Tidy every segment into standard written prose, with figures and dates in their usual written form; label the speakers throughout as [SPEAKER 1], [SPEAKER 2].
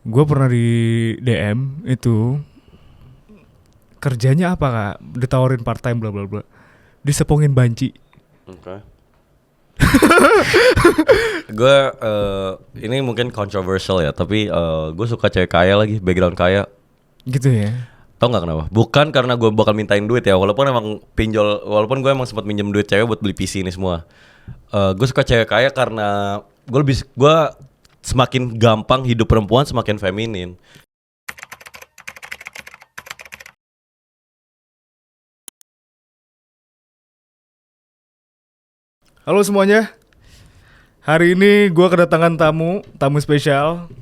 [SPEAKER 1] Gue pernah di DM itu, kerjanya apa kak? Ditawarin part time bla bla bla. Disepongin banci.
[SPEAKER 2] Oke. Gue ini mungkin controversial ya, tapi gue suka cewek kaya lagi, background kaya.
[SPEAKER 1] Gitu ya.
[SPEAKER 2] Tau nggak kenapa? Bukan karena gue bakal mintain duit ya, walaupun gue emang sempat minjem duit cewek buat beli PC ini semua. Gue suka cewek kaya karena gue semakin gampang hidup perempuan semakin feminin.
[SPEAKER 1] Halo semuanya. Hari ini gue kedatangan tamu spesial,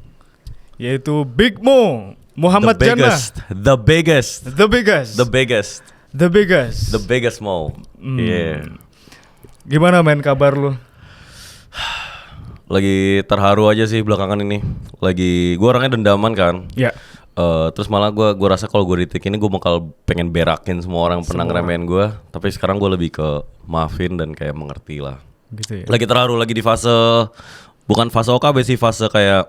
[SPEAKER 1] yaitu Big Mo Muhammad Jannah.
[SPEAKER 2] The biggest Mo. Yeah.
[SPEAKER 1] Gimana men kabar lu?
[SPEAKER 2] Lagi terharu aja sih belakangan ini. Gue orangnya dendaman kan.
[SPEAKER 1] Ya.
[SPEAKER 2] Terus malah gue rasa kalau gue di titik ini gue bakal pengen berakin semua orang pernah ngeremehin gue. Tapi sekarang gue lebih ke maafin dan kayak mengerti lah.
[SPEAKER 1] Gitu ya.
[SPEAKER 2] Lagi terharu, lagi di fase, bukan fase OKB sih, fase kayak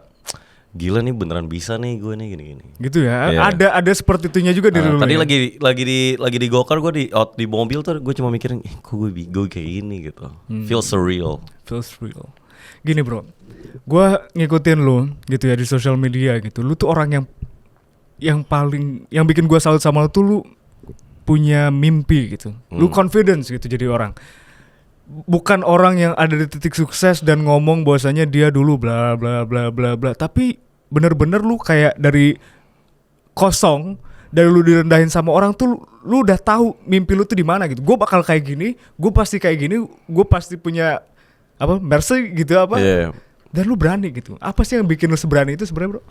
[SPEAKER 2] gila nih beneran bisa nih gue nih gini-gini.
[SPEAKER 1] Gitu ya.
[SPEAKER 2] Yeah.
[SPEAKER 1] Ada seperti itunya juga di lu.
[SPEAKER 2] Tadi
[SPEAKER 1] ya?
[SPEAKER 2] lagi di Gokar, gue di mobil tuh gue cuma mikirin kok gue kayak gini gitu. Feels surreal.
[SPEAKER 1] Feels real. Gini bro, gue ngikutin lu gitu ya di sosial media gitu. Lu tuh orang yang bikin gue salut sama lu tuh lu punya mimpi gitu. Lu confidence gitu jadi orang. Bukan orang yang ada di titik sukses dan ngomong bahwasanya dia dulu bla bla bla bla bla. Tapi bener-bener lu kayak dari kosong, dari lu direndahin sama orang tuh lu udah tahu mimpi lu tuh di mana gitu. Gue bakal kayak gini, gue pasti kayak gini, gue pasti punya apa Mercy gitu apa.
[SPEAKER 2] Yeah.
[SPEAKER 1] Dan lu berani gitu. Apa sih yang bikin lu seberani itu sebenarnya bro?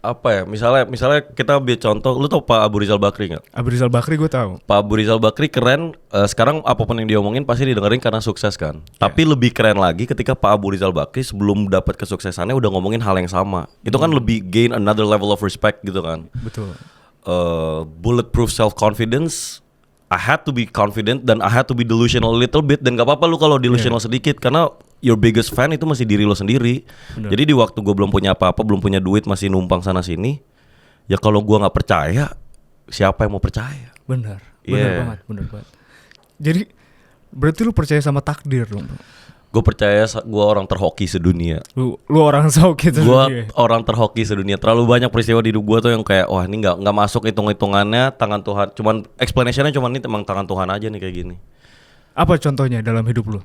[SPEAKER 2] Apa ya? Misalnya kita ambil contoh, lu tau Pak Abu Rizal Bakri nggak?
[SPEAKER 1] Abu Rizal Bakri gue tahu.
[SPEAKER 2] Pak Abu Rizal Bakri keren. Sekarang apapun yang dia omongin pasti didengerin karena sukses kan. Tapi lebih keren lagi ketika Pak Abu Rizal Bakri sebelum dapat kesuksesannya udah ngomongin hal yang sama. Itu kan lebih gain another level of respect gitu kan.
[SPEAKER 1] Betul.
[SPEAKER 2] Bulletproof self confidence. I had to be confident dan I had to be delusional a little bit. Dan gak apa-apa lu kalau delusional sedikit, karena your biggest fan itu masih diri lo sendiri.
[SPEAKER 1] Bener.
[SPEAKER 2] Jadi di waktu gue belum punya apa-apa, belum punya duit, masih numpang sana sini, ya kalau gue gak percaya, siapa yang mau percaya?
[SPEAKER 1] Benar.
[SPEAKER 2] Yeah.
[SPEAKER 1] Benar banget. Jadi berarti lu percaya sama takdir dong bro?
[SPEAKER 2] Gue percaya gue orang terhoki sedunia.
[SPEAKER 1] Lu orang sok gitu.
[SPEAKER 2] Gue orang terhoki sedunia. Terlalu banyak peristiwa di hidup gue tuh yang kayak wah ini nggak masuk hitungannya, tangan Tuhan. Cuman explanationnya cuman ini emang tangan Tuhan aja nih kayak gini.
[SPEAKER 1] Apa contohnya dalam hidup lu?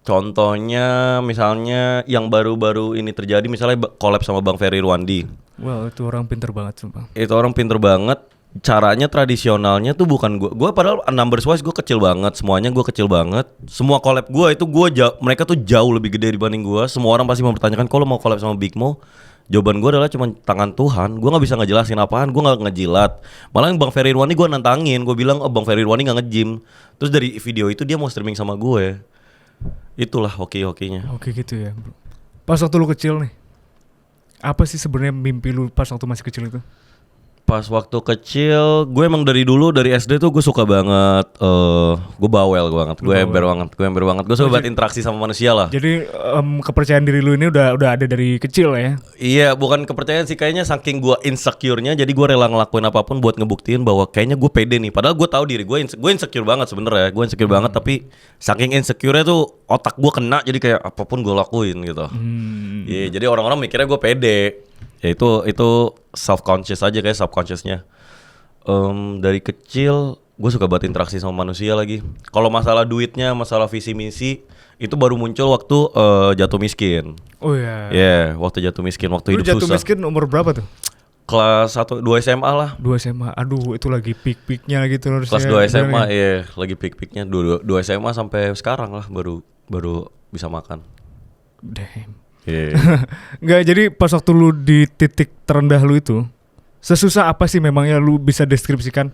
[SPEAKER 2] Contohnya misalnya yang baru-baru ini terjadi, misalnya collab sama Bang Ferry Irwandi.
[SPEAKER 1] Wah itu orang pinter banget sumpah.
[SPEAKER 2] Itu orang pinter banget. Caranya tradisionalnya tuh bukan gue padahal numbers wise gue kecil banget, semuanya gue kecil banget. Semua collab gue itu mereka tuh jauh lebih gede dibanding gue. Semua orang pasti mempertanyakan kalau mau collab sama Big Mo. Jawaban gue adalah cuma tangan Tuhan. Gue nggak bisa ngejelasin apaan, gue nggak ngejilat. Malah yang Bang Ferry Irwandi gue nantangin, gue bilang Bang Ferry Irwandi nggak nge-gym. Terus dari video itu dia mau streaming sama gue. Itulah hoki-hokinya.
[SPEAKER 1] Oke gitu ya bro. Pas waktu lu kecil nih, apa sih sebenarnya mimpi lu pas waktu masih kecil itu?
[SPEAKER 2] Pas waktu kecil, gue emang dari dulu dari SD tuh gue suka banget, gue bawel banget, gue ember banget, gue suka banget interaksi sama manusia lah.
[SPEAKER 1] Jadi kepercayaan diri lu ini udah ada dari kecil ya?
[SPEAKER 2] Iya, bukan kepercayaan sih, kayaknya saking gue insecure-nya, jadi gue rela ngelakuin apapun buat ngebuktiin bahwa kayaknya gue pede nih. Padahal gue tahu diri gue insecure banget sebenarnya, gue insecure banget, tapi saking insecure-nya tuh otak gue kena, jadi kayak apapun gue lakuin gitu. Iya, jadi orang-orang mikirnya gue pede. Ya itu self conscious aja kayak subconsciousnya. Dari kecil gue suka banget interaksi sama manusia lagi. Kalau masalah duitnya, masalah visi misi itu baru muncul waktu jatuh miskin.
[SPEAKER 1] Oh ya.
[SPEAKER 2] Yeah, waktu jatuh miskin, waktu
[SPEAKER 1] Lu
[SPEAKER 2] hidup susah.
[SPEAKER 1] Lu jatuh miskin umur berapa tuh?
[SPEAKER 2] Kelas 1, 2 SMA lah.
[SPEAKER 1] 2 SMA, aduh itu lagi peak-peaknya gitu harusnya.
[SPEAKER 2] Kelas 2 SMA, iya lagi peak-peaknya. 2 SMA sampai sekarang lah baru bisa makan.
[SPEAKER 1] Damn.
[SPEAKER 2] Yeah.
[SPEAKER 1] Nggak, jadi pas waktu lu di titik terendah lu itu, sesusah apa sih memangnya lu bisa deskripsikan?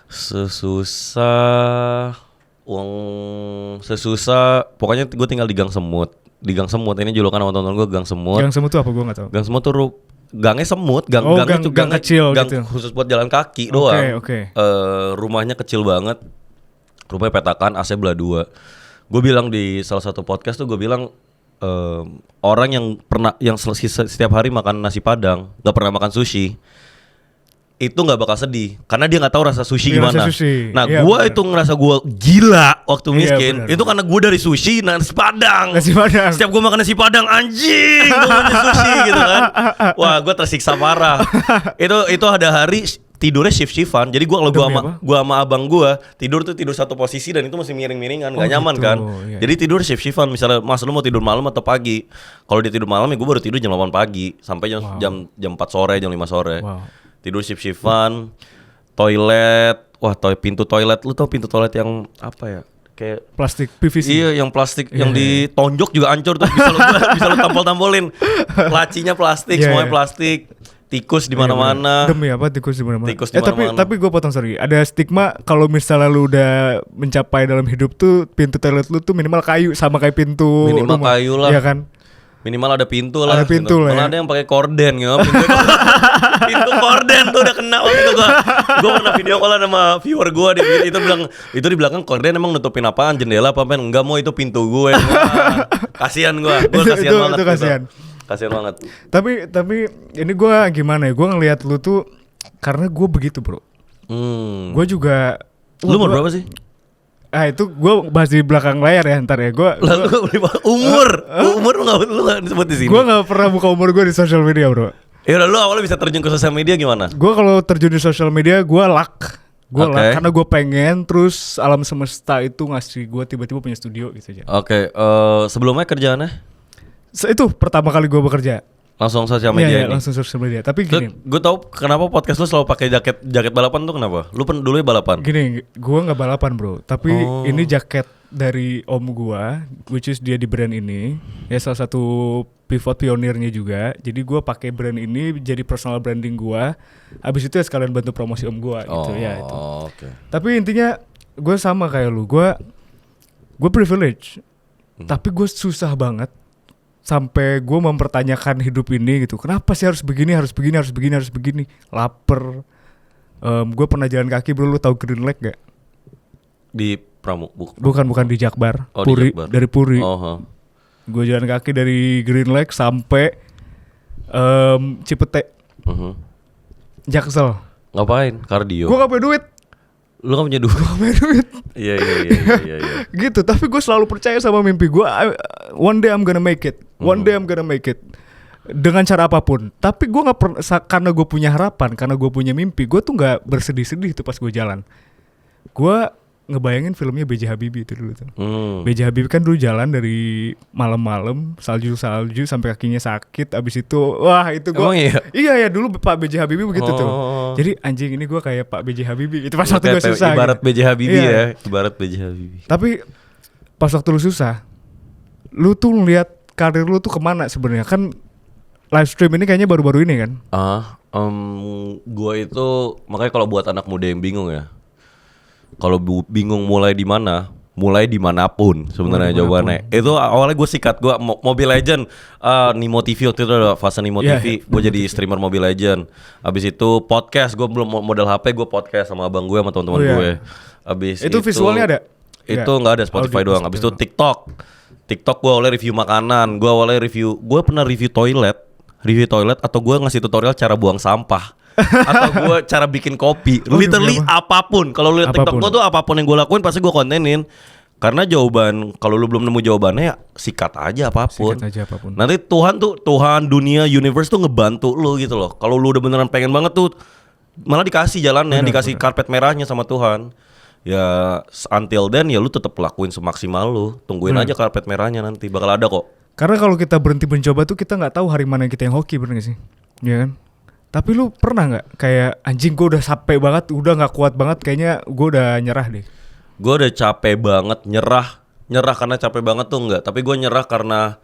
[SPEAKER 2] Sesusah pokoknya gue tinggal di Gang Semut. Di Gang Semut ini julukan sama teman-teman gue, Gang Semut.
[SPEAKER 1] Gang Semut tuh apa gue nggak tahu.
[SPEAKER 2] Gang Semut tuh gangnya semut, gang
[SPEAKER 1] kecil
[SPEAKER 2] gang
[SPEAKER 1] gitu.
[SPEAKER 2] Khusus buat jalan kaki doang.
[SPEAKER 1] Oke.
[SPEAKER 2] Rumahnya kecil banget. Rumahnya petakan, AC belah 2. Gue bilang di salah satu podcast tuh, gue bilang orang yang setiap hari makan nasi padang, nggak pernah makan sushi, itu nggak bakal sedih karena dia nggak tahu rasa sushi
[SPEAKER 1] Iya,
[SPEAKER 2] gimana.
[SPEAKER 1] rasa sushi.
[SPEAKER 2] Nah,
[SPEAKER 1] Iya,
[SPEAKER 2] gua
[SPEAKER 1] benar.
[SPEAKER 2] itu ngerasa gua gila waktu
[SPEAKER 1] Iya,
[SPEAKER 2] miskin.
[SPEAKER 1] benar,
[SPEAKER 2] Itu karena gua dari sushi nasi padang.
[SPEAKER 1] Nasi padang.
[SPEAKER 2] Setiap gua makan nasi padang, anjing, gua maunya sushi gitu kan. Wah, gua tersiksa parah. Itu ada hari tidurnya shift-shiftan. Jadi kalau
[SPEAKER 1] Demi apa?
[SPEAKER 2] gua sama abang gua tidur satu posisi dan itu masih miring-miringan, nggak
[SPEAKER 1] Oh,
[SPEAKER 2] nyaman
[SPEAKER 1] gitu.
[SPEAKER 2] kan.
[SPEAKER 1] Iya.
[SPEAKER 2] Jadi tidur shift-shiftan. Misalnya Mas lu mau tidur malam atau pagi. Kalau dia tidur malam ya gua baru tidur jam 8 pagi sampai jam 4 sore, jam 5 sore.
[SPEAKER 1] Wow.
[SPEAKER 2] Tidur shift-shiftan. Toilet. Wah, pintu toilet. Lu tau pintu toilet yang apa ya? Kayak
[SPEAKER 1] Plastik PVC.
[SPEAKER 2] iya, yang plastik
[SPEAKER 1] Iya,
[SPEAKER 2] yang
[SPEAKER 1] iya.
[SPEAKER 2] ditonjok juga hancur tuh bisa lu tampol-tampolin. Lacinya plastik,
[SPEAKER 1] Iya,
[SPEAKER 2] semuanya
[SPEAKER 1] iya.
[SPEAKER 2] plastik. Tikus di mana-mana.
[SPEAKER 1] Demi apa tikus di mana-mana?
[SPEAKER 2] Tikus di mana-mana.
[SPEAKER 1] Tapi gue potong, sorry. Ada stigma kalau misalnya lu udah mencapai dalam hidup tuh pintu toilet lu tuh minimal kayu sama kayak pintu
[SPEAKER 2] Minimal
[SPEAKER 1] rumah.
[SPEAKER 2] kayu lah.
[SPEAKER 1] Iya kan?
[SPEAKER 2] Minimal ada pintu lah.
[SPEAKER 1] Ada pintu lah,
[SPEAKER 2] Malah
[SPEAKER 1] ya.
[SPEAKER 2] ada yang pakai korden gitu. Pintu korden tuh udah kena waktu itu gua. Gua pernah video call sama viewer gua itu bilang itu di belakang korden emang nutupin apaan? Jendela apa pen? Enggak, mau itu pintu gue. Wah, kasihan gua. Gua kasihan
[SPEAKER 1] Itu
[SPEAKER 2] banget.
[SPEAKER 1] kasihan.
[SPEAKER 2] Kasihan banget.
[SPEAKER 1] Tapi ini gue gimana ya? Gue ngelihat lu tuh karena gue begitu, bro. Gue juga.
[SPEAKER 2] Lu umur
[SPEAKER 1] gua-
[SPEAKER 2] berapa sih?
[SPEAKER 1] Ah, itu gue bahas di belakang layar ya ntar ya.
[SPEAKER 2] Lalu umur lu nggak disebut di sini.
[SPEAKER 1] Gue nggak pernah buka umur gue di sosial media, bro.
[SPEAKER 2] Ya udah, lu awalnya bisa terjun ke sosial media gimana?
[SPEAKER 1] Gue kalau terjun di sosial media gue luck. Gue
[SPEAKER 2] Oke.
[SPEAKER 1] luck karena gue pengen, terus alam semesta itu ngasih gue tiba-tiba punya studio gitu aja.
[SPEAKER 2] Oke, sebelumnya kerjaannya
[SPEAKER 1] Itu pertama kali gue bekerja.
[SPEAKER 2] langsung sosial
[SPEAKER 1] Iya,
[SPEAKER 2] media
[SPEAKER 1] iya,
[SPEAKER 2] ini.
[SPEAKER 1] langsung sosial media. Tapi gini,
[SPEAKER 2] Gue tau kenapa podcast lu selalu pakai jaket balapan tuh kenapa? Lu dulu balapan.
[SPEAKER 1] gue nggak balapan, bro. Tapi
[SPEAKER 2] Oh.
[SPEAKER 1] ini jaket dari om gue, which is dia di brand ini. Ya salah satu pivot pionirnya juga. Jadi gue pakai brand ini jadi personal branding gue. Habis itu ya sekalian bantu promosi om gue gitu ya itu.
[SPEAKER 2] Oke.
[SPEAKER 1] Tapi intinya gue sama kayak lu. Gue privilege. Tapi gue susah banget sampai gue mempertanyakan hidup ini gitu. Kenapa sih harus begini, harus begini, harus begini, harus begini? Laper. Gue pernah jalan kaki, bro. Lu tahu Green Lake gak?
[SPEAKER 2] Di
[SPEAKER 1] Bukan di Jakbar.
[SPEAKER 2] Oh, di
[SPEAKER 1] Puri,
[SPEAKER 2] Jakbar.
[SPEAKER 1] dari Puri.
[SPEAKER 2] Oh.
[SPEAKER 1] Gue jalan kaki dari Green Lake sampai Cipete, Jaksel.
[SPEAKER 2] Ngapain? Kardio.
[SPEAKER 1] Gue gak punya duit.
[SPEAKER 2] Lu gak punya duit.
[SPEAKER 1] Gak punya duit.
[SPEAKER 2] Iya.
[SPEAKER 1] Gitu. Tapi gue selalu percaya sama mimpi gue. One day I'm gonna make it. One day I'm gonna make it. Dengan cara apapun. Tapi gue gak pernah, karena gue punya harapan, karena gue punya mimpi, gue tuh gak bersedih-sedih tuh pas gue jalan. Gue ngebayangin filmnya B.J. Habibie itu dulu tuh. B.J. Habibie kan dulu jalan dari malam-malam, salju sampai kakinya sakit. Abis itu, wah itu gue.
[SPEAKER 2] Emang iya?
[SPEAKER 1] Iya ya, dulu Pak B.J. Habibie begitu tuh. Jadi anjing ini gue kayak Pak B.J. Habibie. Itu pas waktu gue susah.
[SPEAKER 2] Ibarat
[SPEAKER 1] gitu.
[SPEAKER 2] B.J. Habibie
[SPEAKER 1] Iya.
[SPEAKER 2] ya. Ibarat B.J. Habibie.
[SPEAKER 1] Tapi pas waktu lu susah, lu tuh ngeliat karir lu tuh kemana sebenarnya? Kan live stream ini kayaknya baru-baru ini kan?
[SPEAKER 2] Gue itu makanya kalau buat anak muda yang bingung ya, kalau bingung mulai di mana, mulai dimanapun sebenarnya jawabannya. Itu awalnya gue sikat, gue Mobile Legend, Nimo TV waktu itu ada fase Nimo
[SPEAKER 1] Iya,
[SPEAKER 2] TV, gue jadi streamer Mobile Legend. Abis itu podcast, gue belum modal HP, gue podcast sama abang gue sama teman-teman
[SPEAKER 1] Oh, iya.
[SPEAKER 2] gue. Abis
[SPEAKER 1] Itu visualnya ada?
[SPEAKER 2] Itu nggak ada, Spotify
[SPEAKER 1] Audio,
[SPEAKER 2] doang. Abis itu TikTok gue awalnya review makanan, gue pernah review toilet atau gue ngasih tutorial cara buang sampah. Atau gue cara bikin kopi.
[SPEAKER 1] Oh,
[SPEAKER 2] Literally
[SPEAKER 1] demi apa?
[SPEAKER 2] apapun. Kalau lu lihat TikTok
[SPEAKER 1] Apapun.
[SPEAKER 2] gue tuh apapun yang gue lakuin pasti gue kontenin. Karena jawaban, kalau lu belum nemu jawabannya ya sikat aja apapun.
[SPEAKER 1] Sikat aja apapun.
[SPEAKER 2] Nanti Tuhan dunia universe tuh ngebantu lu gitu loh. Kalau lu udah beneran pengen banget tuh malah dikasih jalannya, dikasih karpet merahnya sama Tuhan. Ya until then ya lu tetap lakuin semaksimal lu. Tungguin aja karpet merahnya, nanti bakal ada kok.
[SPEAKER 1] Karena kalau kita berhenti mencoba tuh kita nggak tahu hari mana kita yang hoki, bener gak sih? Iya kan? Tapi lu pernah nggak kayak anjing gue udah capek banget, udah nggak kuat banget, kayaknya gue udah nyerah deh.
[SPEAKER 2] Gue udah capek banget, nyerah karena capek banget tuh enggak. Tapi gue nyerah karena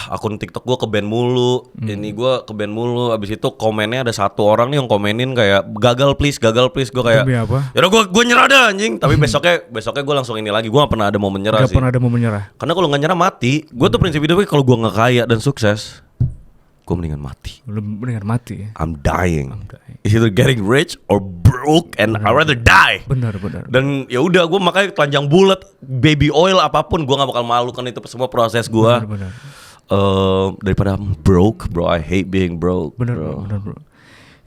[SPEAKER 2] akun TikTok gue ke ban mulu. Ini gue ke ban mulu. Abis itu komennya ada satu orang nih yang komenin kayak gagal please. Gue kayak
[SPEAKER 1] Demi apa?
[SPEAKER 2] yaudah gue nyerah dah anjing. Tapi besoknya gue langsung ini lagi. Gue gak pernah ada momen nyerah
[SPEAKER 1] Gak
[SPEAKER 2] sih.
[SPEAKER 1] pernah ada mau menyerah.
[SPEAKER 2] Karena kalau gak nyerah mati. Gue tuh prinsip hidupnya kalau gue gak kaya dan sukses, gue mendingan mati.
[SPEAKER 1] Lu mendingan mati ya.
[SPEAKER 2] I'm dying.
[SPEAKER 1] I'm dying.
[SPEAKER 2] It's either getting rich or broke and I'd rather die.
[SPEAKER 1] Benar.
[SPEAKER 2] Dan ya udah gue makanya telanjang bulat, baby oil apapun gue nggak bakal malu kan itu semua proses gue.
[SPEAKER 1] Benar.
[SPEAKER 2] Daripada I'm broke, bro. I hate being broke.
[SPEAKER 1] Benar bro.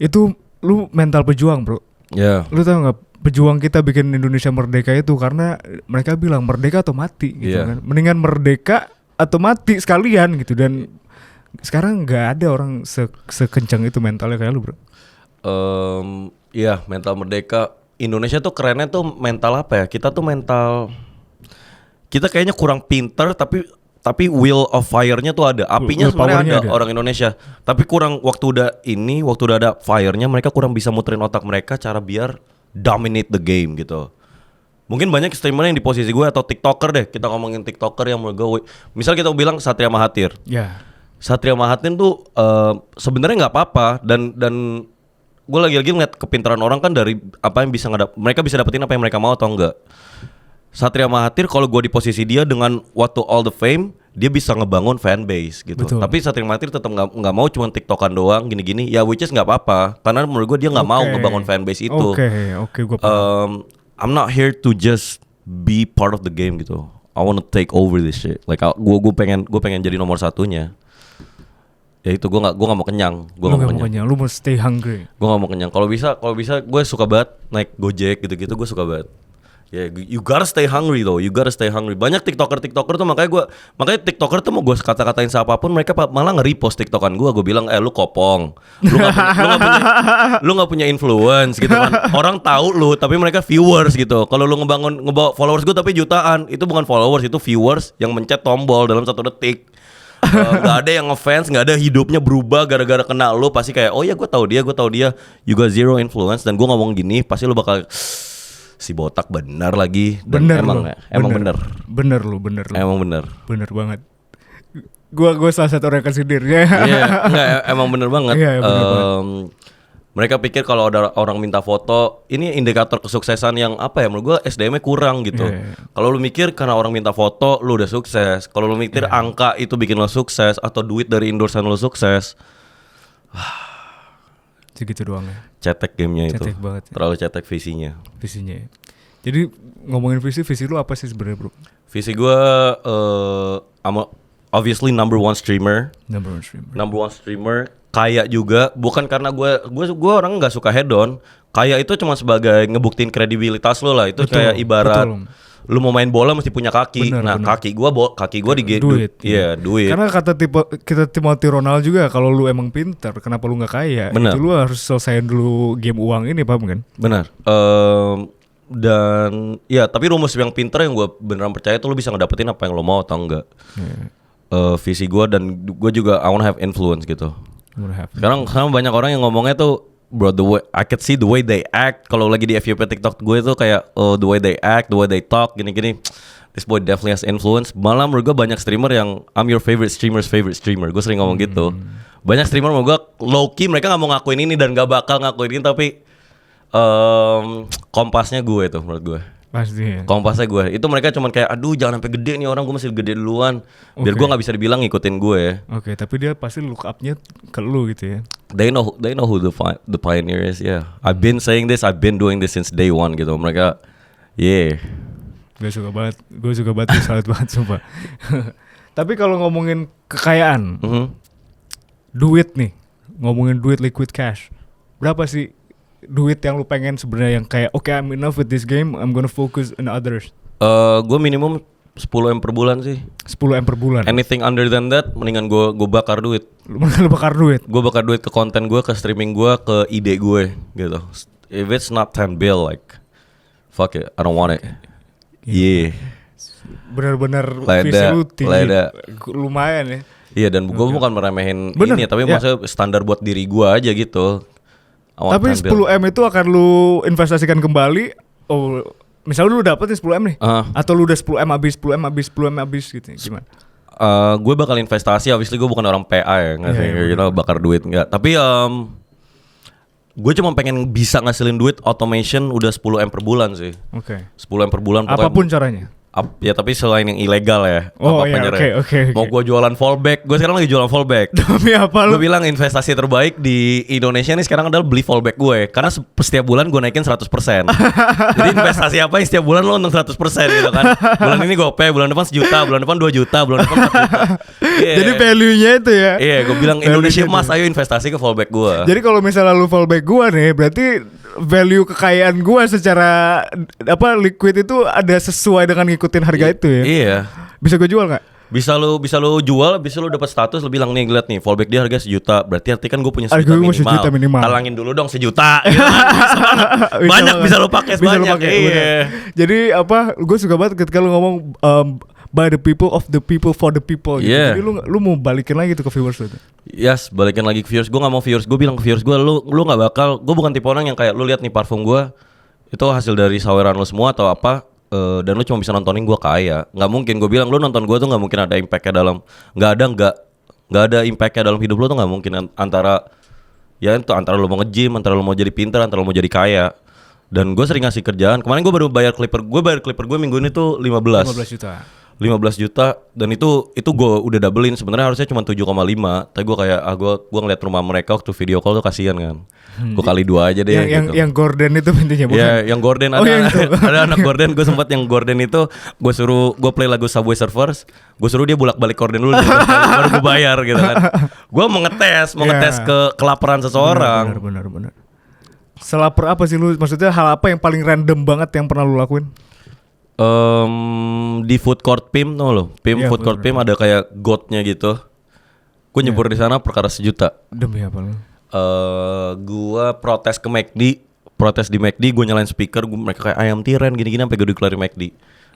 [SPEAKER 1] Itu lu mental pejuang bro.
[SPEAKER 2] Ya.
[SPEAKER 1] Lu tahu nggak, pejuang kita bikin Indonesia merdeka itu karena mereka bilang merdeka atau mati gitu
[SPEAKER 2] Yeah.
[SPEAKER 1] kan. Mendingan merdeka atau mati sekalian gitu. Dan sekarang nggak ada orang sekencang itu mentalnya kayak lu bro.
[SPEAKER 2] Iya, mental merdeka. Indonesia tuh kerennya tuh mental apa ya? Kita tuh mental, kita kayaknya kurang pinter tapi will of fire-nya tuh ada. Apinya
[SPEAKER 1] Will
[SPEAKER 2] sebenarnya
[SPEAKER 1] power-nya
[SPEAKER 2] ada
[SPEAKER 1] ada.
[SPEAKER 2] orang Indonesia. Tapi kurang waktu udah ada fire-nya, mereka kurang bisa muterin otak mereka cara biar dominate the game gitu. Mungkin banyak streamer yang di posisi gue atau TikToker deh. Kita ngomongin TikToker yang menurut gue, misal kita bilang Satria Mahathir.
[SPEAKER 1] Ya.
[SPEAKER 2] Satria Mahathir tuh sebenarnya nggak apa-apa dan gue lagi-lagi ngeliat kepintaran orang kan dari apa yang bisa mereka bisa dapetin apa yang mereka mau atau enggak. Satria Mahathir kalau gue di posisi dia dengan waktu all the fame, dia bisa ngebangun fanbase gitu.
[SPEAKER 1] Betul.
[SPEAKER 2] Tapi Satria Mahathir tetap nggak mau cuma TikTokan doang gini-gini. Ya which is nggak apa-apa karena menurut gue dia nggak mau ngebangun fanbase itu.
[SPEAKER 1] Oke, gue paham.
[SPEAKER 2] I'm not here to just be part of the game gitu. I want to take over this shit. Like gue pengen jadi nomor satunya. Ya itu gue nggak mau kenyang.
[SPEAKER 1] Lu nggak mau kenyang, lu mau stay hungry.
[SPEAKER 2] Gue nggak mau kenyang. Kalau bisa gue suka banget naik Gojek gitu-gitu, gue suka banget. Ya, you gotta stay hungry though. You gotta stay hungry. Banyak TikToker tuh makanya TikToker tuh mau gue kata-katain siapapun, mereka malah nge-repost TikTokan gue. Gue bilang, lu kopong, lu nggak punya influence gitu kan. Orang tahu lu, tapi mereka viewers gitu. Kalau lu ngebawa followers gue tapi jutaan, itu bukan followers, itu viewers yang mencet tombol dalam 1 detik. Gak ada yang ngefans, gak ada hidupnya berubah gara-gara kena lu. Pasti kayak, oh ya gue tahu dia. You got zero influence. Dan gue ngomong gini, pasti lu bakal si botak benar lagi. Dan emang bener.
[SPEAKER 1] Bener lu.
[SPEAKER 2] Emang bener.
[SPEAKER 1] Bener banget. Gua salah satu orang kesindir ya.
[SPEAKER 2] Iya, enggak emang bener banget.
[SPEAKER 1] Iya, bener banget.
[SPEAKER 2] Mereka pikir kalau ada orang minta foto, ini indikator kesuksesan yang apa ya? Menurut gua SDM-nya kurang gitu.
[SPEAKER 1] Iya.
[SPEAKER 2] Kalau lu mikir karena orang minta foto, lu udah sukses. Kalau lu mikir angka itu bikin lo sukses atau duit dari endorsean lo sukses,
[SPEAKER 1] Segitu doang ya.
[SPEAKER 2] cetek gamenya itu.
[SPEAKER 1] Cetek banget ya.
[SPEAKER 2] Terlalu cetek visinya.
[SPEAKER 1] Visinya ya. Jadi ngomongin visi lu apa sih sebenarnya bro?
[SPEAKER 2] Visi gua I'm obviously number one streamer. Number one streamer. Kaya juga, bukan karena gue orang nggak suka head on. Kaya itu cuma sebagai ngebuktiin kredibilitas lo lah. Itu
[SPEAKER 1] Betul,
[SPEAKER 2] kayak ibarat
[SPEAKER 1] betul.
[SPEAKER 2] lu mau main bola mesti punya kaki.
[SPEAKER 1] Bener.
[SPEAKER 2] Kaki gue di
[SPEAKER 1] Duit.
[SPEAKER 2] Iya, duit.
[SPEAKER 1] Karena kata Timothy Ronaldo juga, kalau lu emang pintar, kenapa lu nggak kaya?
[SPEAKER 2] Bener.
[SPEAKER 1] Itu lu harus selesaiin dulu game uang ini, paham kan?
[SPEAKER 2] Benar. Dan ya tapi rumus yang pintar yang gue beneran percaya tuh lu bisa ngedapetin apa yang lo mau atau enggak. Visi gue dan gue juga I wanna have influence gitu. Sekarang banyak orang yang ngomongnya tuh, bro, the way I could see the way they act. Kalau lagi di FYP TikTok gue tuh kayak the way they act, the way they talk, gini-gini. This boy definitely has influence. Malah menurut gue banyak streamer yang I'm your favorite streamer. Gue sering ngomong gitu. Banyak streamer menurut gue low key mereka nggak mau ngakuin ini dan gak bakal ngakuin ini, tapi kompasnya gue tuh menurut gue.
[SPEAKER 1] Pasti ya.
[SPEAKER 2] Kompasnya gue. Itu mereka cuman kayak, aduh jangan sampai gede nih orang, gue masih gede duluan. Biar gue nggak bisa dibilang ngikutin gue.
[SPEAKER 1] Oke, tapi dia pasti look up-nya ke lu gitu ya.
[SPEAKER 2] They know who the pioneer is. Yeah, I've been saying this, I've been doing this since day one gitu. Mereka, yeah.
[SPEAKER 1] Gue suka banget, salut banget sumpah. Tapi kalau ngomongin kekayaan, duit nih, ngomongin duit liquid cash, berapa sih duit yang lu pengen sebenarnya yang kayak okay, I'm enough with this game, I'm gonna focus on others?
[SPEAKER 2] Gue minimum 10M per bulan sih.
[SPEAKER 1] 10M per bulan.
[SPEAKER 2] Anything under than that, mendingan gue bakar duit.
[SPEAKER 1] Lu bakar duit.
[SPEAKER 2] Gue bakar duit ke konten gue, ke streaming gue, ke ide gue gitu. If it's not 10 bill, like fuck it, I don't want it. Yeah.
[SPEAKER 1] Benar-benar visi
[SPEAKER 2] Leda,
[SPEAKER 1] lu tinggi.
[SPEAKER 2] leda.
[SPEAKER 1] Lumayan ya.
[SPEAKER 2] Iya, dan gue bukan meremehin
[SPEAKER 1] Bener,
[SPEAKER 2] ini, tapi
[SPEAKER 1] ya.
[SPEAKER 2] maksudnya standar buat diri gue aja gitu. I want
[SPEAKER 1] Tapi
[SPEAKER 2] 10 bill.
[SPEAKER 1] 10M itu akan lu investasikan kembali. Oh, misalnya lu dapet nih 10M nih, atau lu udah 10M habis gitu. Gimana?
[SPEAKER 2] Gue bakal investasi, obviously gue bukan orang PA ya, nggak sih, kita bakar duit nggak. Tapi gue cuma pengen bisa ngasilin duit automation udah 10M per bulan sih.
[SPEAKER 1] Oke.
[SPEAKER 2] 10M per bulan.
[SPEAKER 1] Apapun caranya.
[SPEAKER 2] Ya tapi selain yang ilegal ya.
[SPEAKER 1] Oh iya,
[SPEAKER 2] apa-apanya,
[SPEAKER 1] oke.
[SPEAKER 2] Mau gue jualan fallback. Gue sekarang lagi jualan fallback.
[SPEAKER 1] Demi apa lu?
[SPEAKER 2] Gue bilang investasi terbaik di Indonesia nih sekarang adalah beli fallback gue. Karena setiap bulan gue naikin 100%. Jadi investasi apa yang setiap bulan lo untung 100% gitu kan. Bulan ini GoPay, bulan depan 1 juta, bulan depan 2 juta, bulan depan 4 juta. Yeah.
[SPEAKER 1] Jadi value-nya itu ya.
[SPEAKER 2] Iya, gue bilang Indonesia
[SPEAKER 1] Value-nya
[SPEAKER 2] emas, ayo investasi ke fallback gue.
[SPEAKER 1] Jadi kalau misalnya lu fallback gua nih, berarti value kekayaan gua secara liquid itu ada sesuai dengan ngikutin harga itu ya.
[SPEAKER 2] Iya.
[SPEAKER 1] Bisa gua jual nggak?
[SPEAKER 2] Bisa lu jual, bisa lu dapat status, lu bilang nih lihat nih fallback dia harga 1 juta. Berarti arti kan gue punya 1
[SPEAKER 1] Harga
[SPEAKER 2] juta
[SPEAKER 1] gua
[SPEAKER 2] minimal.
[SPEAKER 1] 1 juta minimal.
[SPEAKER 2] Talangin dulu dong 1 juta. Gitu kan. Banyak bisa lu pakai
[SPEAKER 1] Bisa lu
[SPEAKER 2] sebanyak.
[SPEAKER 1] pakai,
[SPEAKER 2] Iya.
[SPEAKER 1] bener. Jadi gue suka banget ketika lu ngomong by the people, of the people, for the people gitu.
[SPEAKER 2] Yeah.
[SPEAKER 1] Jadi lu mau balikin lagi tuh ke viewers lu tuh.
[SPEAKER 2] Yes, balikin lagi ke viewers. Gue gak mau viewers. Gue bilang ke viewers gue, lu gak bakal. Gue bukan tipe orang yang kayak lu lihat nih parfum gue itu hasil dari saweran lu semua atau apa. Dan lu cuma bisa nontonin gue kaya. Nggak mungkin. Gue bilang lu nonton gue tuh nggak mungkin ada impactnya dalam. Nggak ada impactnya dalam hidup lu tuh nggak mungkin antara lu mau nge-gym, antara lu mau jadi pinter, antara lu mau jadi kaya. Dan gue sering ngasih kerjaan. Kemarin gue baru bayar clipper gue minggu ini tuh 15
[SPEAKER 1] juta.
[SPEAKER 2] 15 juta dan itu gue udah doublein. Sebenarnya harusnya cuma 7,5, tapi gue kayak gue ngeliat rumah mereka waktu video call tuh kasihan kan. Gue kali 2 aja deh gitu.
[SPEAKER 1] Yang Gordon itu intinya bukan?
[SPEAKER 2] Ya, yang Gordon ada anak Gordon. Gue sempat yang Gordon itu gue play lagu Subway Surfers. Gue suruh dia bolak-balik Gordon dulu baru gue bayar gitu kan. Gue mau ngetes ke kelaparan seseorang.
[SPEAKER 1] Benar. Selaper apa sih lu? Maksudnya hal apa yang paling random banget yang pernah lu lakuin?
[SPEAKER 2] Di food court PIM tuh lo. PIM
[SPEAKER 1] Iya,
[SPEAKER 2] food court PIM ada kayak goatnya gitu. Gue nyebur di sana perkara 1 juta.
[SPEAKER 1] Demi apa lu?
[SPEAKER 2] Gua protes ke McD, protes di McD, gue nyalain speaker, mereka kayak ayam tiren gini-gini sampai gue dikeluarin McD.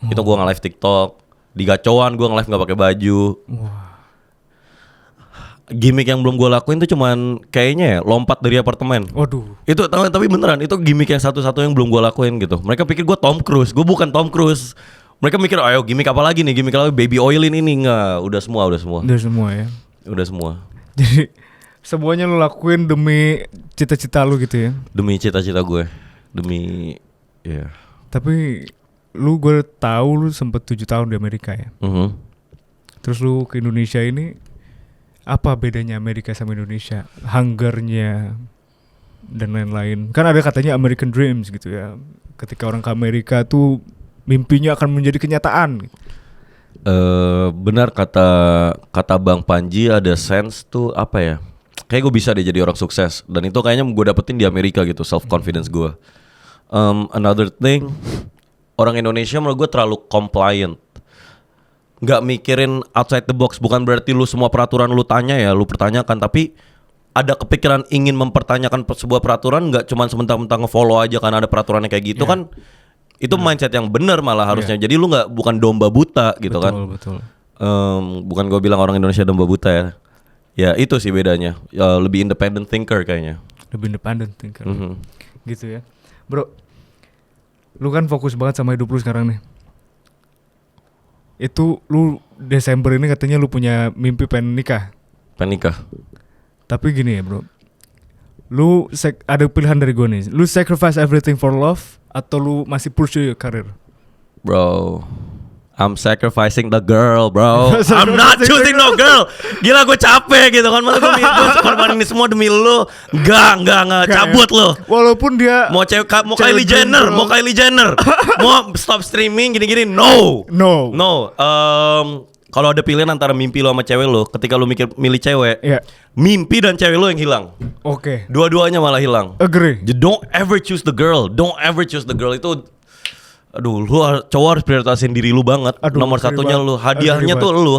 [SPEAKER 2] Itu gue nge-live TikTok, di gacoan gue nge-live nggak pakai baju. Gimmick yang belum gue lakuin tuh cuman kayaknya ya lompat dari apartemen.
[SPEAKER 1] Waduh.
[SPEAKER 2] Itu tapi beneran itu gimmick yang satu-satu yang belum gue lakuin gitu. Mereka pikir gue Tom Cruise, gue bukan Tom Cruise. Mereka mikir ayo gimmick apa lagi nih, gimmick apa baby oilin ini nggak, udah semua.
[SPEAKER 1] Udah semua ya.
[SPEAKER 2] Udah semua.
[SPEAKER 1] Jadi semuanya lu lakuin demi cita-cita lu gitu ya.
[SPEAKER 2] Demi cita-cita gue. Demi ya.
[SPEAKER 1] Tapi gue tahu lu sempet 7 tahun di Amerika ya. Terus lu ke Indonesia ini, apa bedanya Amerika sama Indonesia? Hungernya dan lain-lain. Kan ada katanya American Dreams gitu ya. Ketika orang ke Amerika tuh mimpinya akan menjadi kenyataan.
[SPEAKER 2] Benar kata Bang Panji, ada sense tuh apa ya? Kayak gue bisa deh jadi orang sukses. Dan itu kayaknya gue dapetin di Amerika gitu, self confidence gue. Another thing, orang Indonesia menurut gue terlalu compliant. Nggak mikirin outside the box. Bukan berarti lu semua peraturan lu tanya ya, lu pertanyakan. Tapi ada kepikiran ingin mempertanyakan sebuah peraturan, nggak cuma sementara-mentara nge-follow aja karena ada peraturannya kayak gitu kan. Itu mindset yang benar malah harusnya. Jadi lu bukan domba buta gitu kan.
[SPEAKER 1] Betul.
[SPEAKER 2] Bukan gue bilang orang Indonesia domba buta ya. Ya itu sih bedanya. Lebih independent thinker kayaknya.
[SPEAKER 1] Lebih independent thinker. Gitu ya. Bro, lu kan fokus banget sama hidup lu sekarang nih. Itu lu Desember ini katanya lu punya mimpi pengen nikah. Tapi gini ya bro, lu ada pilihan dari gue nih. Lu sacrifice everything for love atau lu masih pursue your career?
[SPEAKER 2] Bro, I'm sacrificing the girl bro. I'm not choosing no girl. Gila gue capek gitu kan. Masa gue korbanin ini semua demi lu. Enggak cabut lu.
[SPEAKER 1] Walaupun dia
[SPEAKER 2] mau Kylie Jenner, mau stop streaming gini-gini. No. Kalau ada pilihan antara mimpi lo sama cewek lo, ketika lo milih cewek, mimpi dan cewek lo yang hilang.
[SPEAKER 1] Oke.
[SPEAKER 2] Dua-duanya malah hilang.
[SPEAKER 1] Agree.
[SPEAKER 2] Don't ever choose the girl. Itu lu cowok harus prioritasin diri lu banget. Nomor satunya lu. Hadiahnya tuh lu.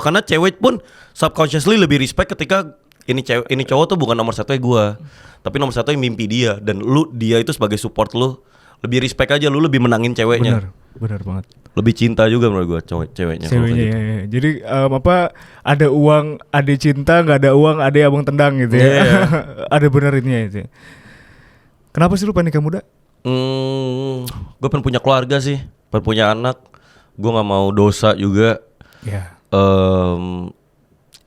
[SPEAKER 2] Karena cewek pun subconsciously lebih respect ketika ini cowok tuh bukan nomor satunya gua, tapi nomor satunya mimpi dia. Dan dia itu sebagai support lu. Lebih respect aja, lu lebih menangin ceweknya.
[SPEAKER 1] Benar banget.
[SPEAKER 2] Lebih cinta juga menurut gua ceweknya.
[SPEAKER 1] Ya. Jadi ada uang, ada cinta, nggak ada uang, ada abang tendang gitu ya. Ada benarinnya itu. Kenapa sih lu pengen nikah muda?
[SPEAKER 2] Gue pengen punya keluarga sih, pengen punya anak. Gue nggak mau dosa juga.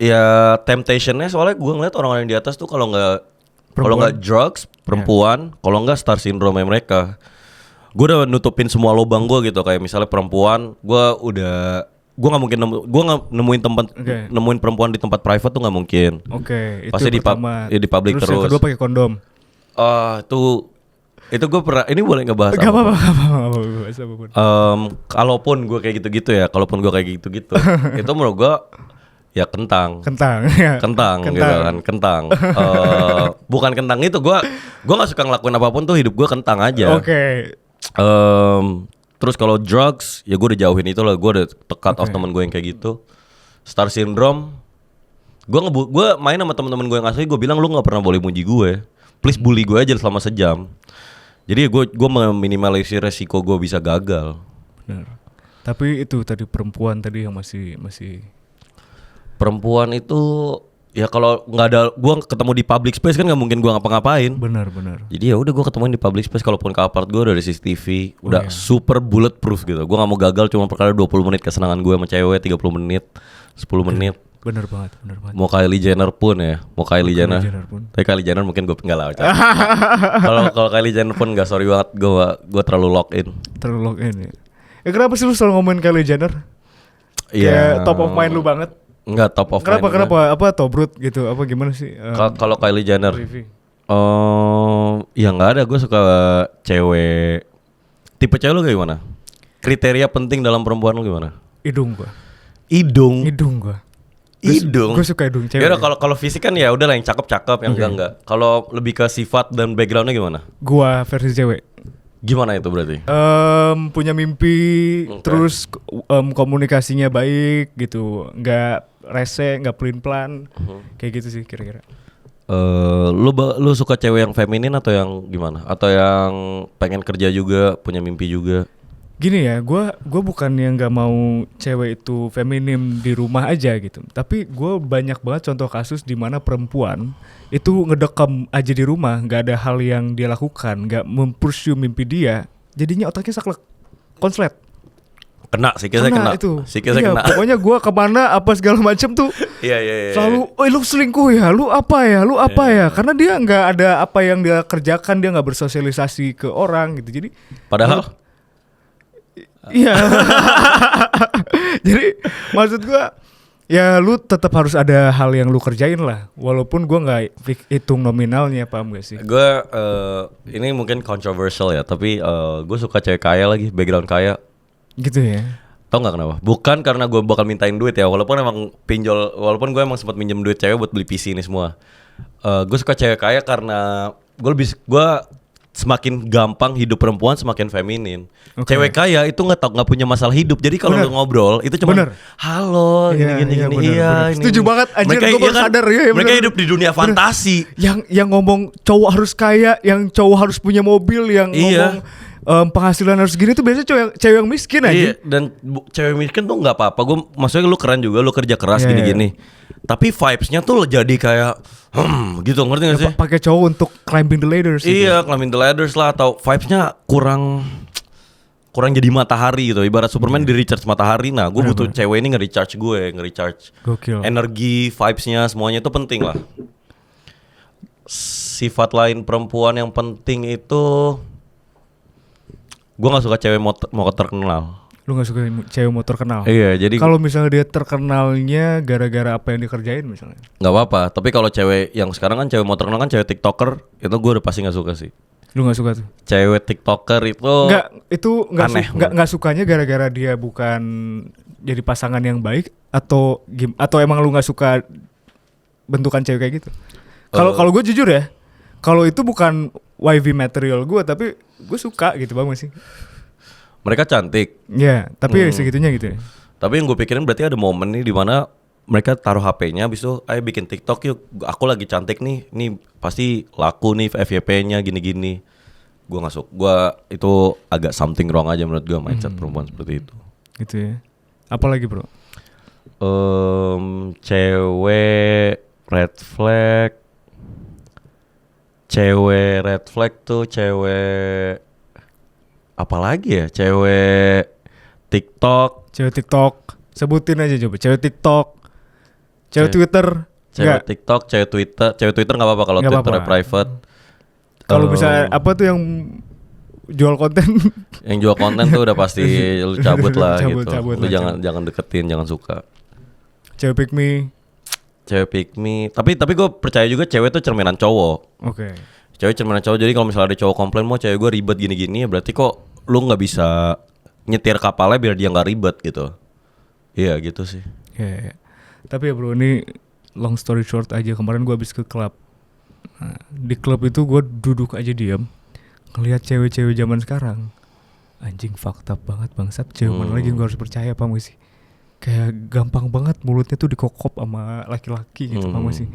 [SPEAKER 2] Ya temptationnya soalnya gue ngeliat orang-orang yang di atas tuh kalau nggak drugs perempuan, kalau nggak star syndrome mereka. gue udah nutupin semua lubang gue gitu. Kayak misalnya perempuan, gue nggak mungkin nemuin perempuan di tempat private tuh nggak mungkin.
[SPEAKER 1] Oke, itu
[SPEAKER 2] Pasti
[SPEAKER 1] pertama.
[SPEAKER 2] di public
[SPEAKER 1] Terus yang
[SPEAKER 2] terus.
[SPEAKER 1] kedua pakai kondom.
[SPEAKER 2] Itu gue pernah. Ini boleh ngebahas
[SPEAKER 1] Gak
[SPEAKER 2] apa?
[SPEAKER 1] apa-apa, bahas apapun.
[SPEAKER 2] Kalaupun gue kayak gitu-gitu ya, itu menurut gue ya kentang.
[SPEAKER 1] Kentang.
[SPEAKER 2] Kentang gitu kan, kentang. Bukan kentang itu, gue nggak suka ngelakuin apapun tuh, hidup gue kentang aja.
[SPEAKER 1] Oke.
[SPEAKER 2] Terus kalau drugs ya gue udah jauhin itu lah, gue udah cut off temen gue yang kayak gitu. Star syndrome, gue main sama temen-temen gue yang asli, gue bilang lu nggak pernah boleh muji gue, please bully gue aja selama sejam. Jadi gue meminimalisir resiko gue bisa gagal.
[SPEAKER 1] Benar. Tapi itu tadi perempuan tadi yang masih
[SPEAKER 2] Perempuan itu ya kalau nggak ada, gue ketemu di public space kan nggak mungkin gue ngapa-ngapain.
[SPEAKER 1] benar.
[SPEAKER 2] Jadi ya udah gue ketemuin di public space, kalaupun ke apart gue udah ada CCTV, udah super bulletproof gitu. Gue nggak mau gagal cuma perkara 20 menit kesenangan gue sama cewek, 30 menit, 10 menit.
[SPEAKER 1] Benar banget.
[SPEAKER 2] Mau Kylie Jenner pun ya, Tapi Kylie Jenner mungkin gue enggak lah. Kalau Kylie Jenner pun enggak, sorry banget, gue terlalu lock in.
[SPEAKER 1] Ya. Kenapa sih lu selalu ngomongin Kylie Jenner? Kayak top of mind lu banget.
[SPEAKER 2] Enggak top of mind.
[SPEAKER 1] Kenapa? Apa tobrut gitu? Apa gimana sih?
[SPEAKER 2] Kalau Kylie Jenner, ya nggak ada. Gue suka cewek. Tipe cewek lu kayak gimana? Kriteria penting dalam perempuan lu gimana?
[SPEAKER 1] Hidung gua.
[SPEAKER 2] Hidung.
[SPEAKER 1] Gue suka hidung cewek.
[SPEAKER 2] Ya kalau fisik kan ya udahlah, yang cakep yang enggak. Kalau lebih ke sifat dan backgroundnya gimana?
[SPEAKER 1] Gua versi cewek.
[SPEAKER 2] Gimana itu berarti?
[SPEAKER 1] Punya mimpi, terus komunikasinya baik gitu, nggak rese, nggak pelin-pelan, kayak gitu sih kira-kira.
[SPEAKER 2] Lu suka cewek yang feminin atau yang gimana? Atau yang pengen kerja juga, punya mimpi juga?
[SPEAKER 1] Gini ya, gue bukan yang nggak mau cewek itu feminim di rumah aja gitu, tapi gue banyak banget contoh kasus di mana perempuan itu ngedekam aja di rumah, nggak ada hal yang dia lakukan, nggak mempursue mimpi dia, jadinya otaknya saklek, konslet.
[SPEAKER 2] Kena itu.
[SPEAKER 1] Iya, pokoknya gue kemana apa segala macem tuh.
[SPEAKER 2] Iya.
[SPEAKER 1] Selalu, lu selingkuh ya, lu apa ya? Karena dia nggak ada apa yang dia kerjakan, dia nggak bersosialisasi ke orang gitu. Jadi
[SPEAKER 2] padahal
[SPEAKER 1] iya. Jadi maksud gua ya lu tetap harus ada hal yang lu kerjain lah, walaupun gua nggak hitung nominalnya, paham gak sih?
[SPEAKER 2] Gue ini mungkin controversial ya, tapi gue suka cewek kaya lagi, background kaya.
[SPEAKER 1] Gitu ya.
[SPEAKER 2] Tau nggak kenapa? Bukan karena gue bakal mintain duit ya, walaupun gue emang sempat minjem duit cewek buat beli PC ini semua. Gue suka cewek kaya karena gue semakin gampang hidup perempuan semakin feminin. Okay. Cewek kaya itu nggak punya masalah hidup. Jadi kalau lu ngobrol itu cuma halo gini. Iya,
[SPEAKER 1] setuju banget anjir, gue baru sadar ya.
[SPEAKER 2] Mereka hidup di dunia fantasi.
[SPEAKER 1] Yang ngomong cowok harus kaya, yang cowok harus punya mobil, yang ngomong penghasilan harus gini tuh biasanya cewek yang miskin aja.
[SPEAKER 2] Iya, dan cewek miskin tuh nggak apa-apa. Gue maksudnya lu keren juga, lu kerja keras gini-gini. Tapi vibes-nya tuh jadi kayak gitu, ngerti gak sih?
[SPEAKER 1] Pakai cowok untuk climbing the ladders.
[SPEAKER 2] Iya, climbing the ladders lah, atau vibes-nya kurang jadi matahari gitu. Ibarat Superman di recharge matahari. Nah, gue butuh cewek ini nge-recharge
[SPEAKER 1] Gokil.
[SPEAKER 2] Energi, vibes-nya semuanya itu penting lah. Sifat lain perempuan yang penting itu, gue nggak suka cewek mau terkenal.
[SPEAKER 1] Lu gak suka cewek mau terkenal?
[SPEAKER 2] Iya, jadi
[SPEAKER 1] kalau misalnya dia terkenalnya gara-gara apa yang dikerjain misalnya,
[SPEAKER 2] nggak apa-apa. Tapi kalau cewek yang sekarang kan cewek mau terkenal kan cewek TikToker, itu gue udah pasti nggak suka sih.
[SPEAKER 1] Lu nggak suka tuh?
[SPEAKER 2] Cewek TikToker itu
[SPEAKER 1] nggak sukanya gara-gara dia bukan jadi pasangan yang baik atau emang lu nggak suka bentukan cewek kayak gitu? Kalau gue jujur ya, kalau itu bukan wifey material gue, tapi gue suka gitu bang sih.
[SPEAKER 2] Mereka cantik.
[SPEAKER 1] Iya, tapi segitunya gitu ya.
[SPEAKER 2] Tapi yang gue pikirin berarti ada momen nih di mana mereka taruh HP-nya, abis itu ayo bikin TikTok yuk, aku lagi cantik nih pasti laku nih FYP-nya gini-gini. Gue nggak suka, gue itu agak something wrong aja menurut gue mindset perempuan seperti itu.
[SPEAKER 1] Gitu ya. Apalagi bro?
[SPEAKER 2] Cewek red flag tuh cewek apalagi ya, cewek TikTok,
[SPEAKER 1] sebutin aja coba, cewek TikTok, cewek Twitter,
[SPEAKER 2] cewek TikTok, cewek Twitter nggak apa-apa kalau Twitternya private.
[SPEAKER 1] Kalau misalnya apa tuh jual konten.
[SPEAKER 2] Yang jual konten tuh udah pasti lu cabut lah
[SPEAKER 1] Cabut,
[SPEAKER 2] gitu.
[SPEAKER 1] cabut
[SPEAKER 2] Lu
[SPEAKER 1] lah,
[SPEAKER 2] jangan deketin, jangan suka.
[SPEAKER 1] Cewek pick me.
[SPEAKER 2] Cewek pick me. Tapi gue percaya juga cewek tuh cerminan cowok.
[SPEAKER 1] Oke.
[SPEAKER 2] Cewek cerminan cowok. Jadi kalau misalnya ada cowok komplain mau cewek gue ribet gini-gini, ya berarti kok lu nggak bisa nyetir kapalnya biar dia nggak ribet gitu. Iya gitu sih.
[SPEAKER 1] Ya. Tapi ya bro, ini long story short aja, kemarin gue habis ke klub. Nah, di klub itu gue duduk aja diam, ngelihat cewek-cewek zaman sekarang. Anjing fucked up banget bangsat. Cewek mana lagi gue harus percaya, paham gak sih? Kayak gampang banget mulutnya tuh dikokop sama laki-laki gitu, paham gak sih?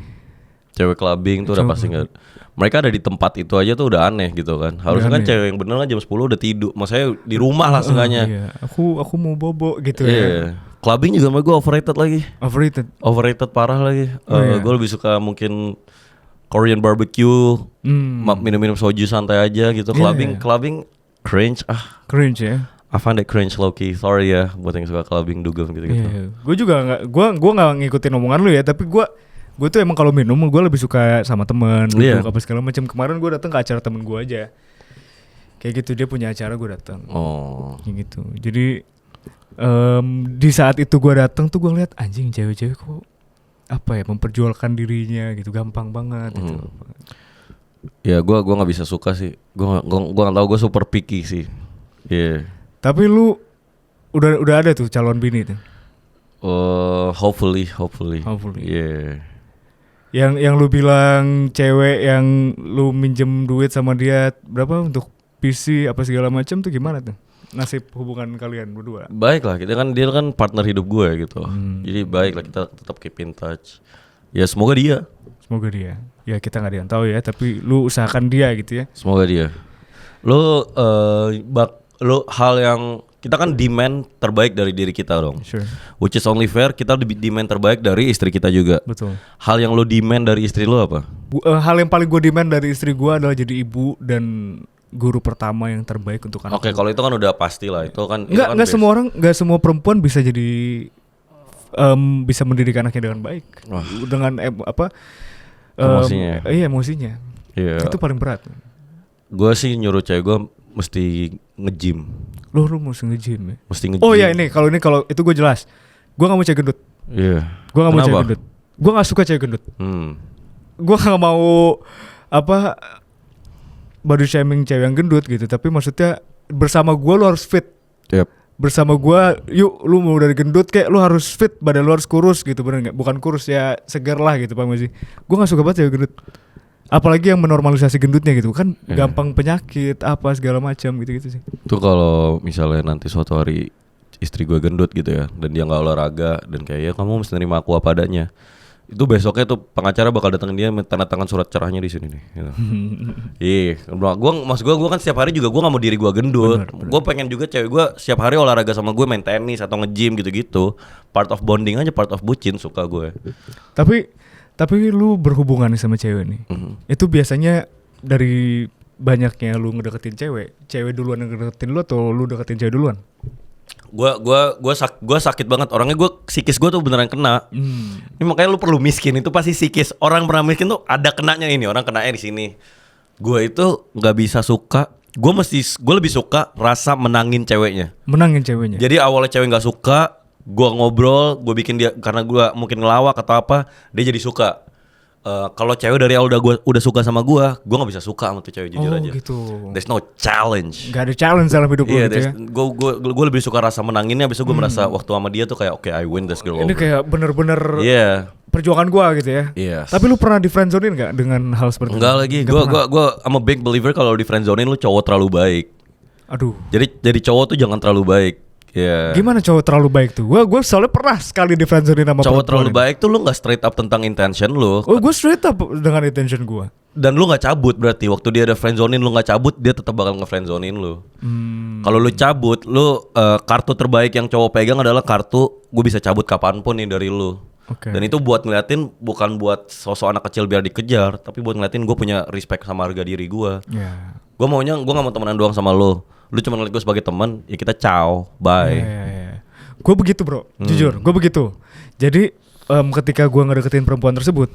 [SPEAKER 2] Cewek clubbing tuh udah pasti nggak. Mereka ada di tempat itu aja tuh udah aneh gitu kan. Harusnya kan cewek yang bener kan jam 10 udah tidur. Maksudnya di rumah lah seenggaknya.
[SPEAKER 1] Iya. Aku mau bobo gitu
[SPEAKER 2] Iya.
[SPEAKER 1] ya.
[SPEAKER 2] Clubbing juga sama gue overrated lagi. Overrated parah lagi.
[SPEAKER 1] Iya.
[SPEAKER 2] Gue lebih suka mungkin Korean barbecue, minum-minum soju santai aja gitu. Clubbing cringe.
[SPEAKER 1] Cringe ya.
[SPEAKER 2] I find that cringe low-key. Sorry ya buat yang suka clubbing dugem gitu-gitu.
[SPEAKER 1] Iya. Gue juga nggak, gue nggak ngikutin omongan lu ya. Tapi gue tuh emang kalau minum gue lebih suka sama temen, duduk apa segala macam. Kemarin gue datang ke acara temen gue aja. Kayak gitu, dia punya acara, gue datang. Kayak gitu. Jadi di saat itu gue datang tuh gue lihat anjing cewek-cewek kok apa ya, memperjualkan dirinya gitu, gampang banget gitu.
[SPEAKER 2] Ya gue nggak bisa suka sih. Gue nggak tahu, gue super picky sih. Iya.
[SPEAKER 1] Tapi lu udah ada tuh calon bini tuh.
[SPEAKER 2] Hopefully.
[SPEAKER 1] Yeah. Yang lu bilang cewek yang lu minjem duit sama dia berapa untuk PC apa segala macam tuh gimana tuh? Nasib hubungan kalian berdua?
[SPEAKER 2] Baik lah, dia kan partner hidup gue gitu. Jadi baik lah, kita tetap keep in touch. Ya semoga dia. Ya kita nggak ada yang tahu ya, tapi lu usahakan dia gitu ya. Semoga dia. Lu hal yang kita kan demand terbaik dari diri kita dong.
[SPEAKER 1] Sure.
[SPEAKER 2] Which is only fair, kita demand terbaik dari istri kita juga.
[SPEAKER 1] Betul.
[SPEAKER 2] Hal yang lu demand dari istri lu apa?
[SPEAKER 1] Hal yang paling gue demand dari istri gue adalah jadi ibu dan guru pertama yang terbaik untuk anak.
[SPEAKER 2] Oke, kalau itu kan udah pasti lah. Itu kan
[SPEAKER 1] nggak semua perempuan bisa jadi bisa mendidik anaknya dengan baik. Dengan
[SPEAKER 2] emosinya.
[SPEAKER 1] Iya, emosinya.
[SPEAKER 2] Iya.
[SPEAKER 1] Itu paling berat.
[SPEAKER 2] Gue sih nyuruh cewek gue mesti nge-gym.
[SPEAKER 1] Lu mesti nge-gym ya?
[SPEAKER 2] Mesti nge-gym.
[SPEAKER 1] Oh ya, kalau itu gue jelas. Gue gak mau cewek gendut.
[SPEAKER 2] Iya.
[SPEAKER 1] Gue gak mau cewek gendut. Gue gak suka cewek gendut. Gue gak mau body shaming cewek yang gendut gitu. Tapi maksudnya bersama gue lu harus fit.
[SPEAKER 2] Yep.
[SPEAKER 1] Bersama gue, yuk lu mau dari gendut kayak lu harus fit, badan lu harus kurus gitu, bener gak? Bukan kurus ya, segar lah gitu, paham gak sih? Gue gak suka banget cewek gendut. Apalagi yang menormalisasi gendutnya gitu kan, gampang penyakit apa segala macam gitu sih.
[SPEAKER 2] Itu kalau misalnya nanti suatu hari istri gue gendut gitu ya, dan dia nggak olahraga dan kayak ya kamu mesti nerima aku apa adanya, itu besoknya tuh pengacara bakal datengin dia tanda tangan surat cerahnya di sini nih. Gitu. Gue kan setiap hari juga gue nggak mau diri gue gendut. Gue pengen juga cewek gue setiap hari olahraga sama gue, main tenis atau nge-gym gitu-gitu. Part of bonding aja, part of bucin, suka gue.
[SPEAKER 1] Tapi lu berhubungan sama cewek nih, itu biasanya dari banyaknya lu ngedeketin cewek duluan yang ngedeketin lu atau lu deketin cewek duluan?
[SPEAKER 2] Gue sakit banget orangnya, gue psikis gue tuh beneran kena. Ini makanya lu perlu miskin itu pasti psikis. Orang pernah miskin tuh ada kenanya ini, orang kenanya di sini. Gue itu nggak bisa suka. Gue lebih suka rasa menangin ceweknya. Jadi awalnya cewek nggak suka, gue ngobrol, gue bikin dia, karena gue mungkin ngelawak atau apa, dia jadi suka. Kalau cewek dari awal udah suka sama gue nggak bisa suka sama tuh cewek, jujur aja.
[SPEAKER 1] Gitu.
[SPEAKER 2] There's no challenge.
[SPEAKER 1] Gak ada challenge dalam hidup lu gitu ya.
[SPEAKER 2] Gue lebih suka rasa menanginnya. Abis itu gue merasa waktu sama dia tuh kayak okay, I win this girl over.
[SPEAKER 1] Ini kayak bener-bener perjuangan gue gitu ya.
[SPEAKER 2] Yes.
[SPEAKER 1] Tapi lu pernah di friendzonein gak dengan hal seperti itu?
[SPEAKER 2] Enggak lagi. Gue I'm a big believer kalau di friendzonein lu cowok terlalu baik.
[SPEAKER 1] Aduh.
[SPEAKER 2] Jadi cowok tuh jangan terlalu baik. Yeah.
[SPEAKER 1] Gimana cowok terlalu baik tuh? Gue soalnya pernah sekali di friendzone sama
[SPEAKER 2] cowok terlalu baik tuh lu nggak straight up tentang intention lu.
[SPEAKER 1] Oh, gue straight up dengan intention gue.
[SPEAKER 2] Dan lu nggak cabut, berarti waktu dia ada friendzonein lu nggak cabut, dia tetap bakal nge-friendzonein lu. Kalau lu cabut, lu kartu terbaik yang cowok pegang adalah kartu gue bisa cabut kapanpun nih dari lu.
[SPEAKER 1] Okay.
[SPEAKER 2] Dan itu buat ngeliatin, bukan buat sosok anak kecil biar dikejar, tapi buat ngeliatin gue punya respect sama harga diri gue.
[SPEAKER 1] Yeah.
[SPEAKER 2] Gue maunya gue nggak mau temenan doang sama lu. Lu cuma ngeliat gue sebagai teman, ya kita ciao, bye.
[SPEAKER 1] Yeah. Gue begitu bro, jujur gue begitu. Jadi ketika gue ngedeketin perempuan tersebut,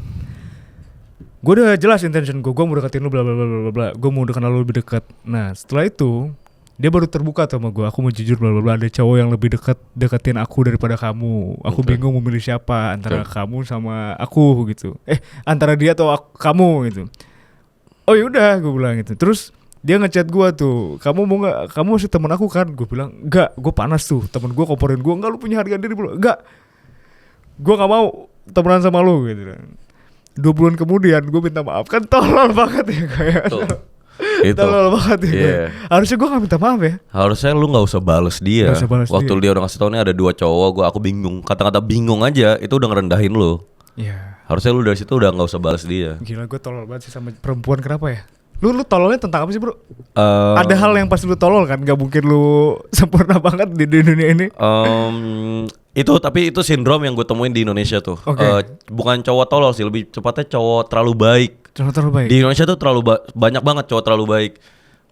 [SPEAKER 1] gue udah jelas intention gue mau deketin lu bla bla bla bla bla, gue mau kenal lu lebih dekat. Nah setelah itu dia baru terbuka sama gue, aku mau jujur bla bla bla, ada cowok yang lebih deketin aku daripada kamu, aku bingung mau milih siapa antara kamu sama aku gitu, antara dia atau kamu gitu. Oh yaudah gue bilang gitu. Terus dia ngechat gue tuh, kamu mau nggak, kamu masih temen aku kan? Gue bilang enggak, gue panas tuh, temen gue komporin gue, enggak lu punya harga diri belum? Enggak, gue nggak mau temenan sama lu gitu. 2 bulan kemudian gue minta maaf, kan tolol banget ya kayak.
[SPEAKER 2] Itu.
[SPEAKER 1] Tolol banget ya.
[SPEAKER 2] Yeah.
[SPEAKER 1] Harusnya gue gak minta maaf ya.
[SPEAKER 2] Harusnya lu gak usah bales dia.
[SPEAKER 1] Gak usah bales
[SPEAKER 2] waktu dia udah ngasih tau nih ada 2 cowok, aku bingung. Kata-kata bingung aja itu udah ngerendahin lu.
[SPEAKER 1] Iya.
[SPEAKER 2] Harusnya lu dari situ udah gak usah bales dia.
[SPEAKER 1] Gila, gue tolol banget sih sama perempuan, kenapa ya? Lu tololnya tentang apa sih bro? Ada hal yang pasti lu tolol kan? Gak mungkin lu sempurna banget di dunia ini.
[SPEAKER 2] Tapi itu sindrom yang gue temuin di Indonesia tuh. Bukan cowok tolol sih, lebih cepatnya cowok terlalu baik.
[SPEAKER 1] Terlalu baik.
[SPEAKER 2] Di Indonesia tuh banyak banget cowok terlalu baik.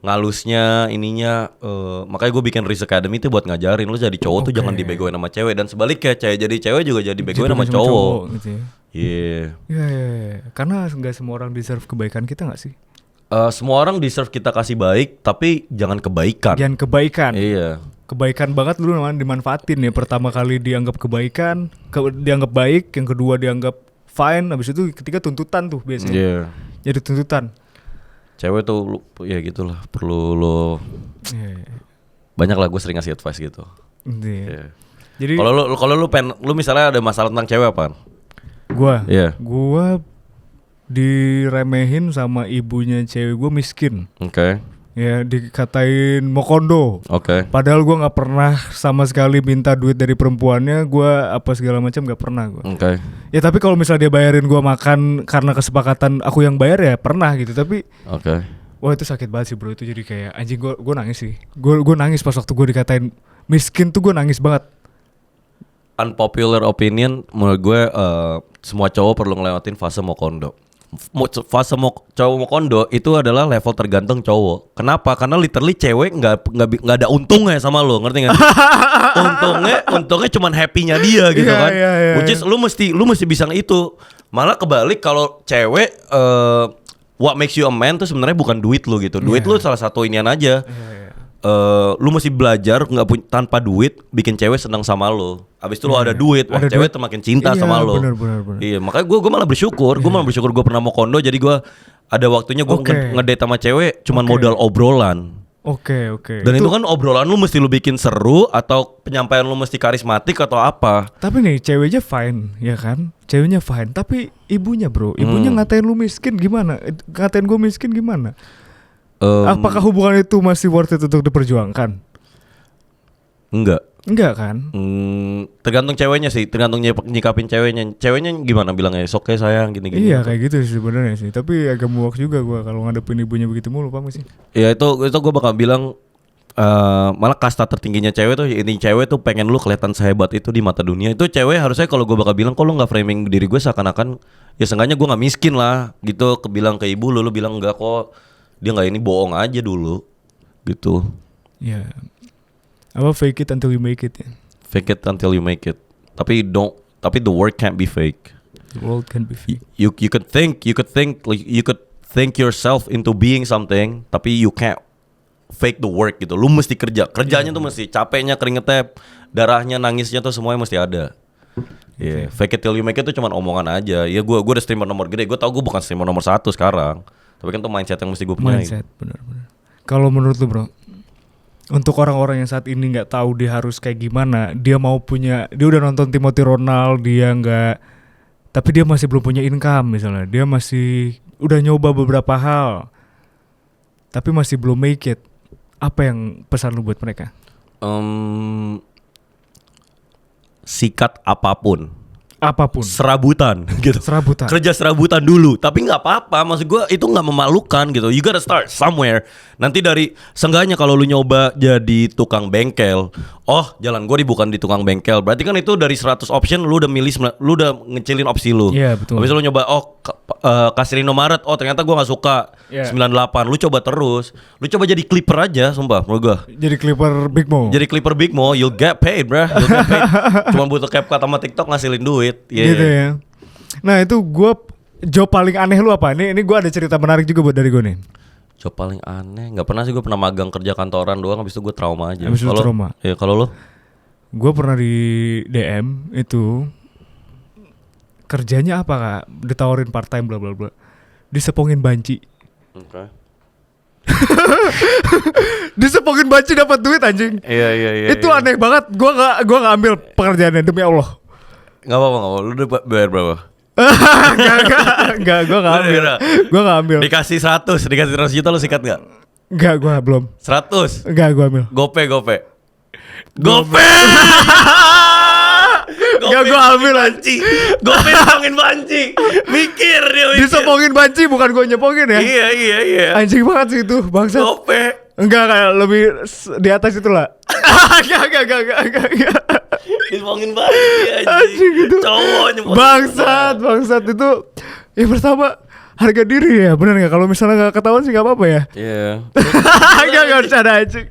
[SPEAKER 2] Ngalusnya, ininya, makanya gue bikin Riz Academy itu buat ngajarin lu jadi cowok tuh jangan dibegoin sama cewek, dan sebaliknya jadi cewek juga jadi begoin sama cowok.
[SPEAKER 1] Gitu ya.
[SPEAKER 2] Iya.
[SPEAKER 1] Yeah. Karena nggak semua orang deserve kebaikan kita nggak sih?
[SPEAKER 2] Semua orang deserve kita kasih baik, tapi jangan kebaikan.
[SPEAKER 1] Jangan kebaikan.
[SPEAKER 2] Iya.
[SPEAKER 1] Kebaikan banget lu namanya dimanfaatin ya. Pertama kali dianggap kebaikan, dianggap baik, yang kedua dianggap fine, habis itu ketiga tuntutan tuh biasanya.
[SPEAKER 2] Iya.
[SPEAKER 1] Jadi tuntutan.
[SPEAKER 2] Cewek tuh ya gitulah, perlu lo. Banyak lah gue sering ngasih advice gitu.
[SPEAKER 1] Yeah. Jadi
[SPEAKER 2] kalau lu misalnya ada masalah tentang cewek apaan?
[SPEAKER 1] Gua diremehin sama ibunya cewek gue miskin.
[SPEAKER 2] Oke.
[SPEAKER 1] Ya dikatain mokondo.
[SPEAKER 2] Oke.
[SPEAKER 1] Padahal gue nggak pernah sama sekali minta duit dari perempuannya. Gue apa segala macam nggak pernah gue.
[SPEAKER 2] Oke.
[SPEAKER 1] Ya tapi kalau misalnya dia bayarin gue makan karena kesepakatan aku yang bayar ya pernah gitu. Tapi wah itu sakit banget sih bro. Itu jadi kayak anjing, gue nangis sih. Gue nangis pas waktu gue dikatain miskin tuh, gue nangis banget.
[SPEAKER 2] Unpopular opinion menurut gue, semua cowok perlu ngelewatin fase mokondo. Fase cowok mokondo itu adalah level tergantung cowok. Kenapa? Karena literally cewek nggak ada untungnya sama lo, ngerti nggak? untungnya cuman happy-nya dia gitu kan. Which is lu mesti bisa itu. Malah kebalik, kalau cewek what makes you a man tuh sebenarnya bukan duit lu gitu. Duit lu salah satu inian aja. Lu mesti belajar tanpa duit bikin cewek senang sama lo. Abis itu lo ada duit, wah cewek makin cinta sama lo.
[SPEAKER 1] Bener.
[SPEAKER 2] Iya, makanya gue malah bersyukur. Gue malah bersyukur gue pernah mau kondo. Jadi gue ada waktunya gue ngedate sama cewek cuman modal obrolan.
[SPEAKER 1] Oke.
[SPEAKER 2] Dan itu kan obrolan lu mesti lu bikin seru, atau penyampaian lu mesti karismatik atau apa.
[SPEAKER 1] Tapi nih ceweknya fine ya kan? Ceweknya fine, tapi ibunya bro, ibunya ngatain lu miskin gimana? Ngatain gue miskin gimana? Apakah hubungan itu masih worth it untuk diperjuangkan? Enggak kan?
[SPEAKER 2] Tergantung ceweknya sih, tergantung nyikapin ceweknya. Ceweknya gimana bilangnya? Oke sayang gini-gini.
[SPEAKER 1] Iya kayak gitu sih sebenarnya sih. Tapi agak muak juga gue kalau ngadepin ibunya begitu mulu, paham sih?
[SPEAKER 2] Ya itu gue bakal bilang, malah kasta tertingginya cewek tuh, ini cewek tuh pengen lu kelihatan sehebat itu di mata dunia. Itu cewek harusnya, kalau gue bakal bilang, kalau lu nggak framing diri gue seakan-akan ya seenggaknya gue nggak miskin lah gitu. Kebilang ke ibu lu bilang enggak kok, dia nggak, ini bohong aja dulu gitu.
[SPEAKER 1] Ya. Apa fake it until you make it ya?
[SPEAKER 2] Fake it until you make it. Tapi the work can't be fake.
[SPEAKER 1] The world can be fake.
[SPEAKER 2] You could think like you could think yourself into being something, tapi you can't fake the work gitu. Lu mesti kerjanya tuh mesti, capeknya, keringetnya, darahnya, nangisnya tuh semuanya mesti ada. Fake it till you make it tuh cuman omongan aja. Ya gue udah streamer nomor gede, gue tau gue bukan streamer nomor 1 sekarang. Tapi kan tuh mindset yang mesti gue punya.
[SPEAKER 1] Mindset, benar. Kalau menurut lu bro, untuk orang-orang yang saat ini nggak tahu dia harus kayak gimana, dia udah nonton Timothy Ronald, tapi dia masih belum punya income misalnya, dia masih udah nyoba beberapa hal, tapi masih belum make it. Apa yang pesan lu buat mereka?
[SPEAKER 2] Sikat apapun, serabutan gitu. Kerja serabutan dulu, tapi nggak apa-apa. Maksud gue itu nggak memalukan gitu. You gotta start somewhere. Nanti dari seenggaknya kalau lu nyoba jadi tukang bengkel, jalan gue bukan di tukang bengkel, berarti kan itu dari 100 option lu udah ngecilin opsi lu.
[SPEAKER 1] Iya betul.
[SPEAKER 2] Habis itu lu nyoba kasir Indomaret, ternyata gue nggak suka. 98, lu coba terus. Lu coba jadi clipper aja, sumpah menurut gue.
[SPEAKER 1] Jadi clipper Big Mo,
[SPEAKER 2] you'll get paid, bro. You'll get paid. Cuma butuh CapCut sama TikTok ngasilin duit.
[SPEAKER 1] Gitu ya. Nah itu gue Job paling aneh lu apa? Ini gue ada cerita menarik juga buat dari gue nih.
[SPEAKER 2] Job paling aneh, nggak pernah sih, gue pernah magang kerja kantoran doang, habis itu gue trauma aja.
[SPEAKER 1] Habis itu
[SPEAKER 2] Kalau-
[SPEAKER 1] trauma.
[SPEAKER 2] Iya, kalau lo?
[SPEAKER 1] Gue pernah di DM itu kerjanya apa kak? Ditawarin part time bla bla bla. Disepongin banci.
[SPEAKER 2] Oke.
[SPEAKER 1] Disepongin banci dapat duit anjing.
[SPEAKER 2] Iya.
[SPEAKER 1] Itu aneh banget. Gua nggak ambil pekerjaannya demi Allah.
[SPEAKER 2] Nggak apa-apa. Lu udah bayar berapa?
[SPEAKER 1] Enggak, gue gak ambil. Gue gak ambil.
[SPEAKER 2] Dikasih 100 juta lu sikat nggak?
[SPEAKER 1] Enggak, gue belum.
[SPEAKER 2] 100.
[SPEAKER 1] Enggak, gue ambil.
[SPEAKER 2] Gope.
[SPEAKER 1] Enggak, gue ambil
[SPEAKER 2] banci. Gope disepongin banci. Mikir dia mikir.
[SPEAKER 1] Disepongin banci, bukan gue nyepongin ya.
[SPEAKER 2] Iya.
[SPEAKER 1] Anjing banget sih itu, bangsa.
[SPEAKER 2] Gope.
[SPEAKER 1] Enggak, kayak lebih di atas itu lah. Enggak.
[SPEAKER 2] Disepongin banci
[SPEAKER 1] Anjing gitu.
[SPEAKER 2] Cowok nyepongin.
[SPEAKER 1] Bangsat itu. Ya pertama harga diri ya, bener nggak? Kalau misalnya nggak ketahuan sih nggak apa-apa ya.
[SPEAKER 2] Iya.
[SPEAKER 1] Enggak bercanda anjing.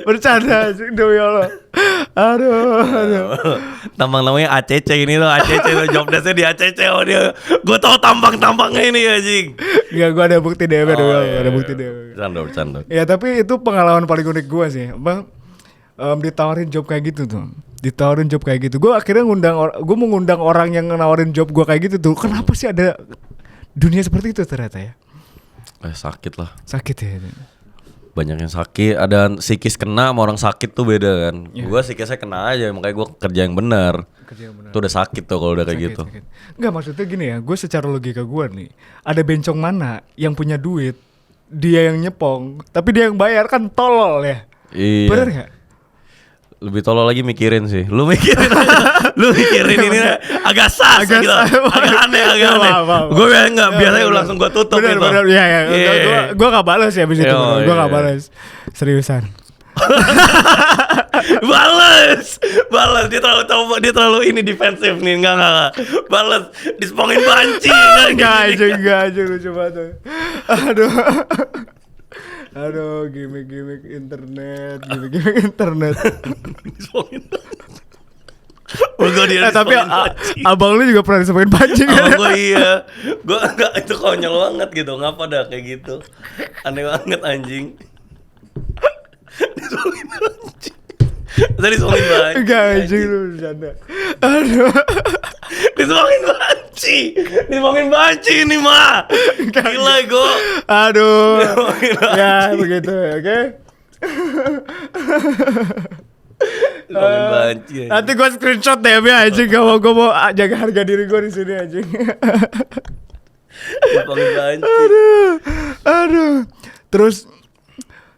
[SPEAKER 1] Bercanda anjing demi Allah. Aduh.
[SPEAKER 2] Tambang namanya ACC ini tuh, ACC tuh job desk-nya di ACC. Oh dia. Gue tau tambang-tambangnya ini anjing.
[SPEAKER 1] Enggak, gue ada bukti DM demi Allah,
[SPEAKER 2] iya.
[SPEAKER 1] ada bukti DM.
[SPEAKER 2] Bercanda.
[SPEAKER 1] Ya tapi itu pengalaman paling unik gue sih, bang. Ditawarin job kayak gitu tuh, ditawarin job kayak gitu. Gue akhirnya gue mau ngundang orang yang nawarin job gue kayak gitu tuh. Kenapa sih ada dunia seperti itu ternyata ya?
[SPEAKER 2] Sakit lah.
[SPEAKER 1] Sakit ya.
[SPEAKER 2] Banyak yang sakit, ada psikis kena sama orang sakit tuh beda kan.
[SPEAKER 1] Iya.
[SPEAKER 2] Gue psikisnya kena aja, makanya gue kerja yang benar.
[SPEAKER 1] Kerja yang benar.
[SPEAKER 2] Itu udah sakit tuh kalau udah kayak gitu.
[SPEAKER 1] Sakit. Enggak, maksudnya gini ya, gue secara logika gue nih, ada bencong mana yang punya duit, dia yang nyepong, tapi dia yang bayar, kan tolol ya.
[SPEAKER 2] Iya.
[SPEAKER 1] Bener gak?
[SPEAKER 2] Lebih tolol lagi mikirin sih. Lu mikirin aja. Lu mikirin ini agak sas
[SPEAKER 1] Agak
[SPEAKER 2] gitu.
[SPEAKER 1] sas.
[SPEAKER 2] Agak aneh.
[SPEAKER 1] Maaf.
[SPEAKER 2] Gue enggak, biasanya langsung gue tutup
[SPEAKER 1] bener,
[SPEAKER 2] gitu.
[SPEAKER 1] Bener, iya. Gue gak balas ya abis itu.
[SPEAKER 2] Yo,
[SPEAKER 1] Gue
[SPEAKER 2] iya.
[SPEAKER 1] gak balas. Seriusan.
[SPEAKER 2] Balas. Dia terlalu ini defensif nih. Enggak. Balas. Dispongin banci.
[SPEAKER 1] Enggak aja lucu banget. Aduh, gimmick internet.
[SPEAKER 2] Dispongin.
[SPEAKER 1] Tapi abang lu juga pernah disepongin banci kan?
[SPEAKER 2] Gue iya. Gue enggak, itu konyol banget gitu. Ngapa dah kayak gitu? Aneh banget anjing. Dispongin banci. Tadi dispongin banci.
[SPEAKER 1] Enggak anjing lu bercanda. Aduh.
[SPEAKER 2] Dispongin banci ini mah. Gila gue.
[SPEAKER 1] Aduh. Ya begitu ya, oke.
[SPEAKER 2] Dispongin banci.
[SPEAKER 1] Nanti gue screenshot deh ya anjing. Gue mau jaga harga diri gue di sini anjing.
[SPEAKER 2] Dispongin banci.
[SPEAKER 1] Aduh. Terus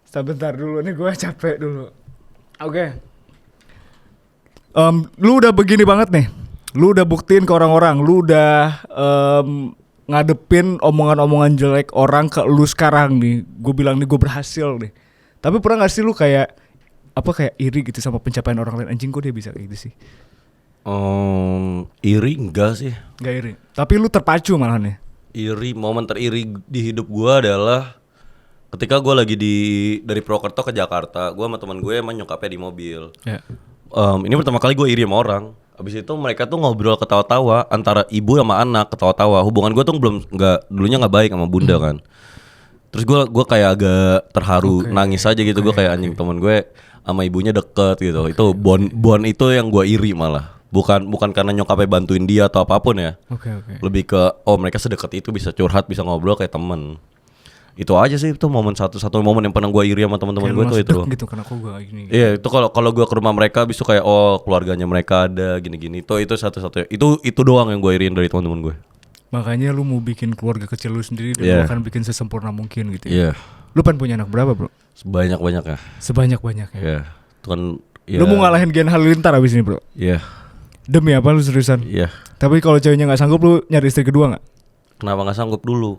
[SPEAKER 1] sebentar dulu nih, gue capek dulu. Oke. Lu udah begini banget nih. Lu udah buktiin ke orang-orang. Lu udah ngadepin omongan-omongan jelek orang ke lu sekarang nih. Gue bilang nih gue berhasil nih. Tapi pernah gak sih lu kayak iri gitu sama pencapaian orang lain? Anjing, kok dia bisa kayak gitu sih?
[SPEAKER 2] Iri enggak sih.
[SPEAKER 1] Gak iri. Tapi lu terpacu malahan ya.
[SPEAKER 2] Iri, momen teriri di hidup gue adalah ketika gue lagi dari Purwokerto ke Jakarta. Gue sama teman gue emang nyokapnya di mobil.
[SPEAKER 1] Ya.
[SPEAKER 2] Ini pertama kali gue iri sama orang. Abis itu mereka tuh ngobrol ketawa-tawa antara ibu sama anak, ketawa-tawa. Hubungan gue tuh dulunya nggak baik sama bunda kan. Terus gue kayak agak terharu, nangis aja gitu. Gue kayak anjing, teman gue sama ibunya deket gitu. Itu bond itu yang gue iri malah. Bukan karena nyokapnya bantuin dia atau apapun ya.
[SPEAKER 1] Oke.
[SPEAKER 2] Lebih ke mereka sedekat itu, bisa curhat, bisa ngobrol kayak temen. Itu aja sih, itu satu momen yang pernah gue iri sama teman-teman gue tuh itu.
[SPEAKER 1] Gitu, kenapa gue gini?
[SPEAKER 2] Iya, itu kalau gue ke rumah mereka bisa kayak keluarganya mereka ada gini-gini. Itu satu-satunya. Itu doang yang gue iriin dari teman-teman gue.
[SPEAKER 1] Makanya lu mau bikin keluarga kecil lu sendiri dan lu akan bikin sesempurna mungkin gitu
[SPEAKER 2] Iya.
[SPEAKER 1] ya. Lu pengen punya anak berapa, Bro?
[SPEAKER 2] Sebanyak-banyaknya.
[SPEAKER 1] Sebanyak-banyaknya.
[SPEAKER 2] Iya. Itu kan ya.
[SPEAKER 1] Lu mau ngalahin Gen Halilintar abis ini, Bro?
[SPEAKER 2] Iya.
[SPEAKER 1] Demi apa lu seriusan?
[SPEAKER 2] Iya.
[SPEAKER 1] Tapi kalau ceweknya gak sanggup, lu nyari istri kedua gak?
[SPEAKER 2] Kenapa gak sanggup dulu?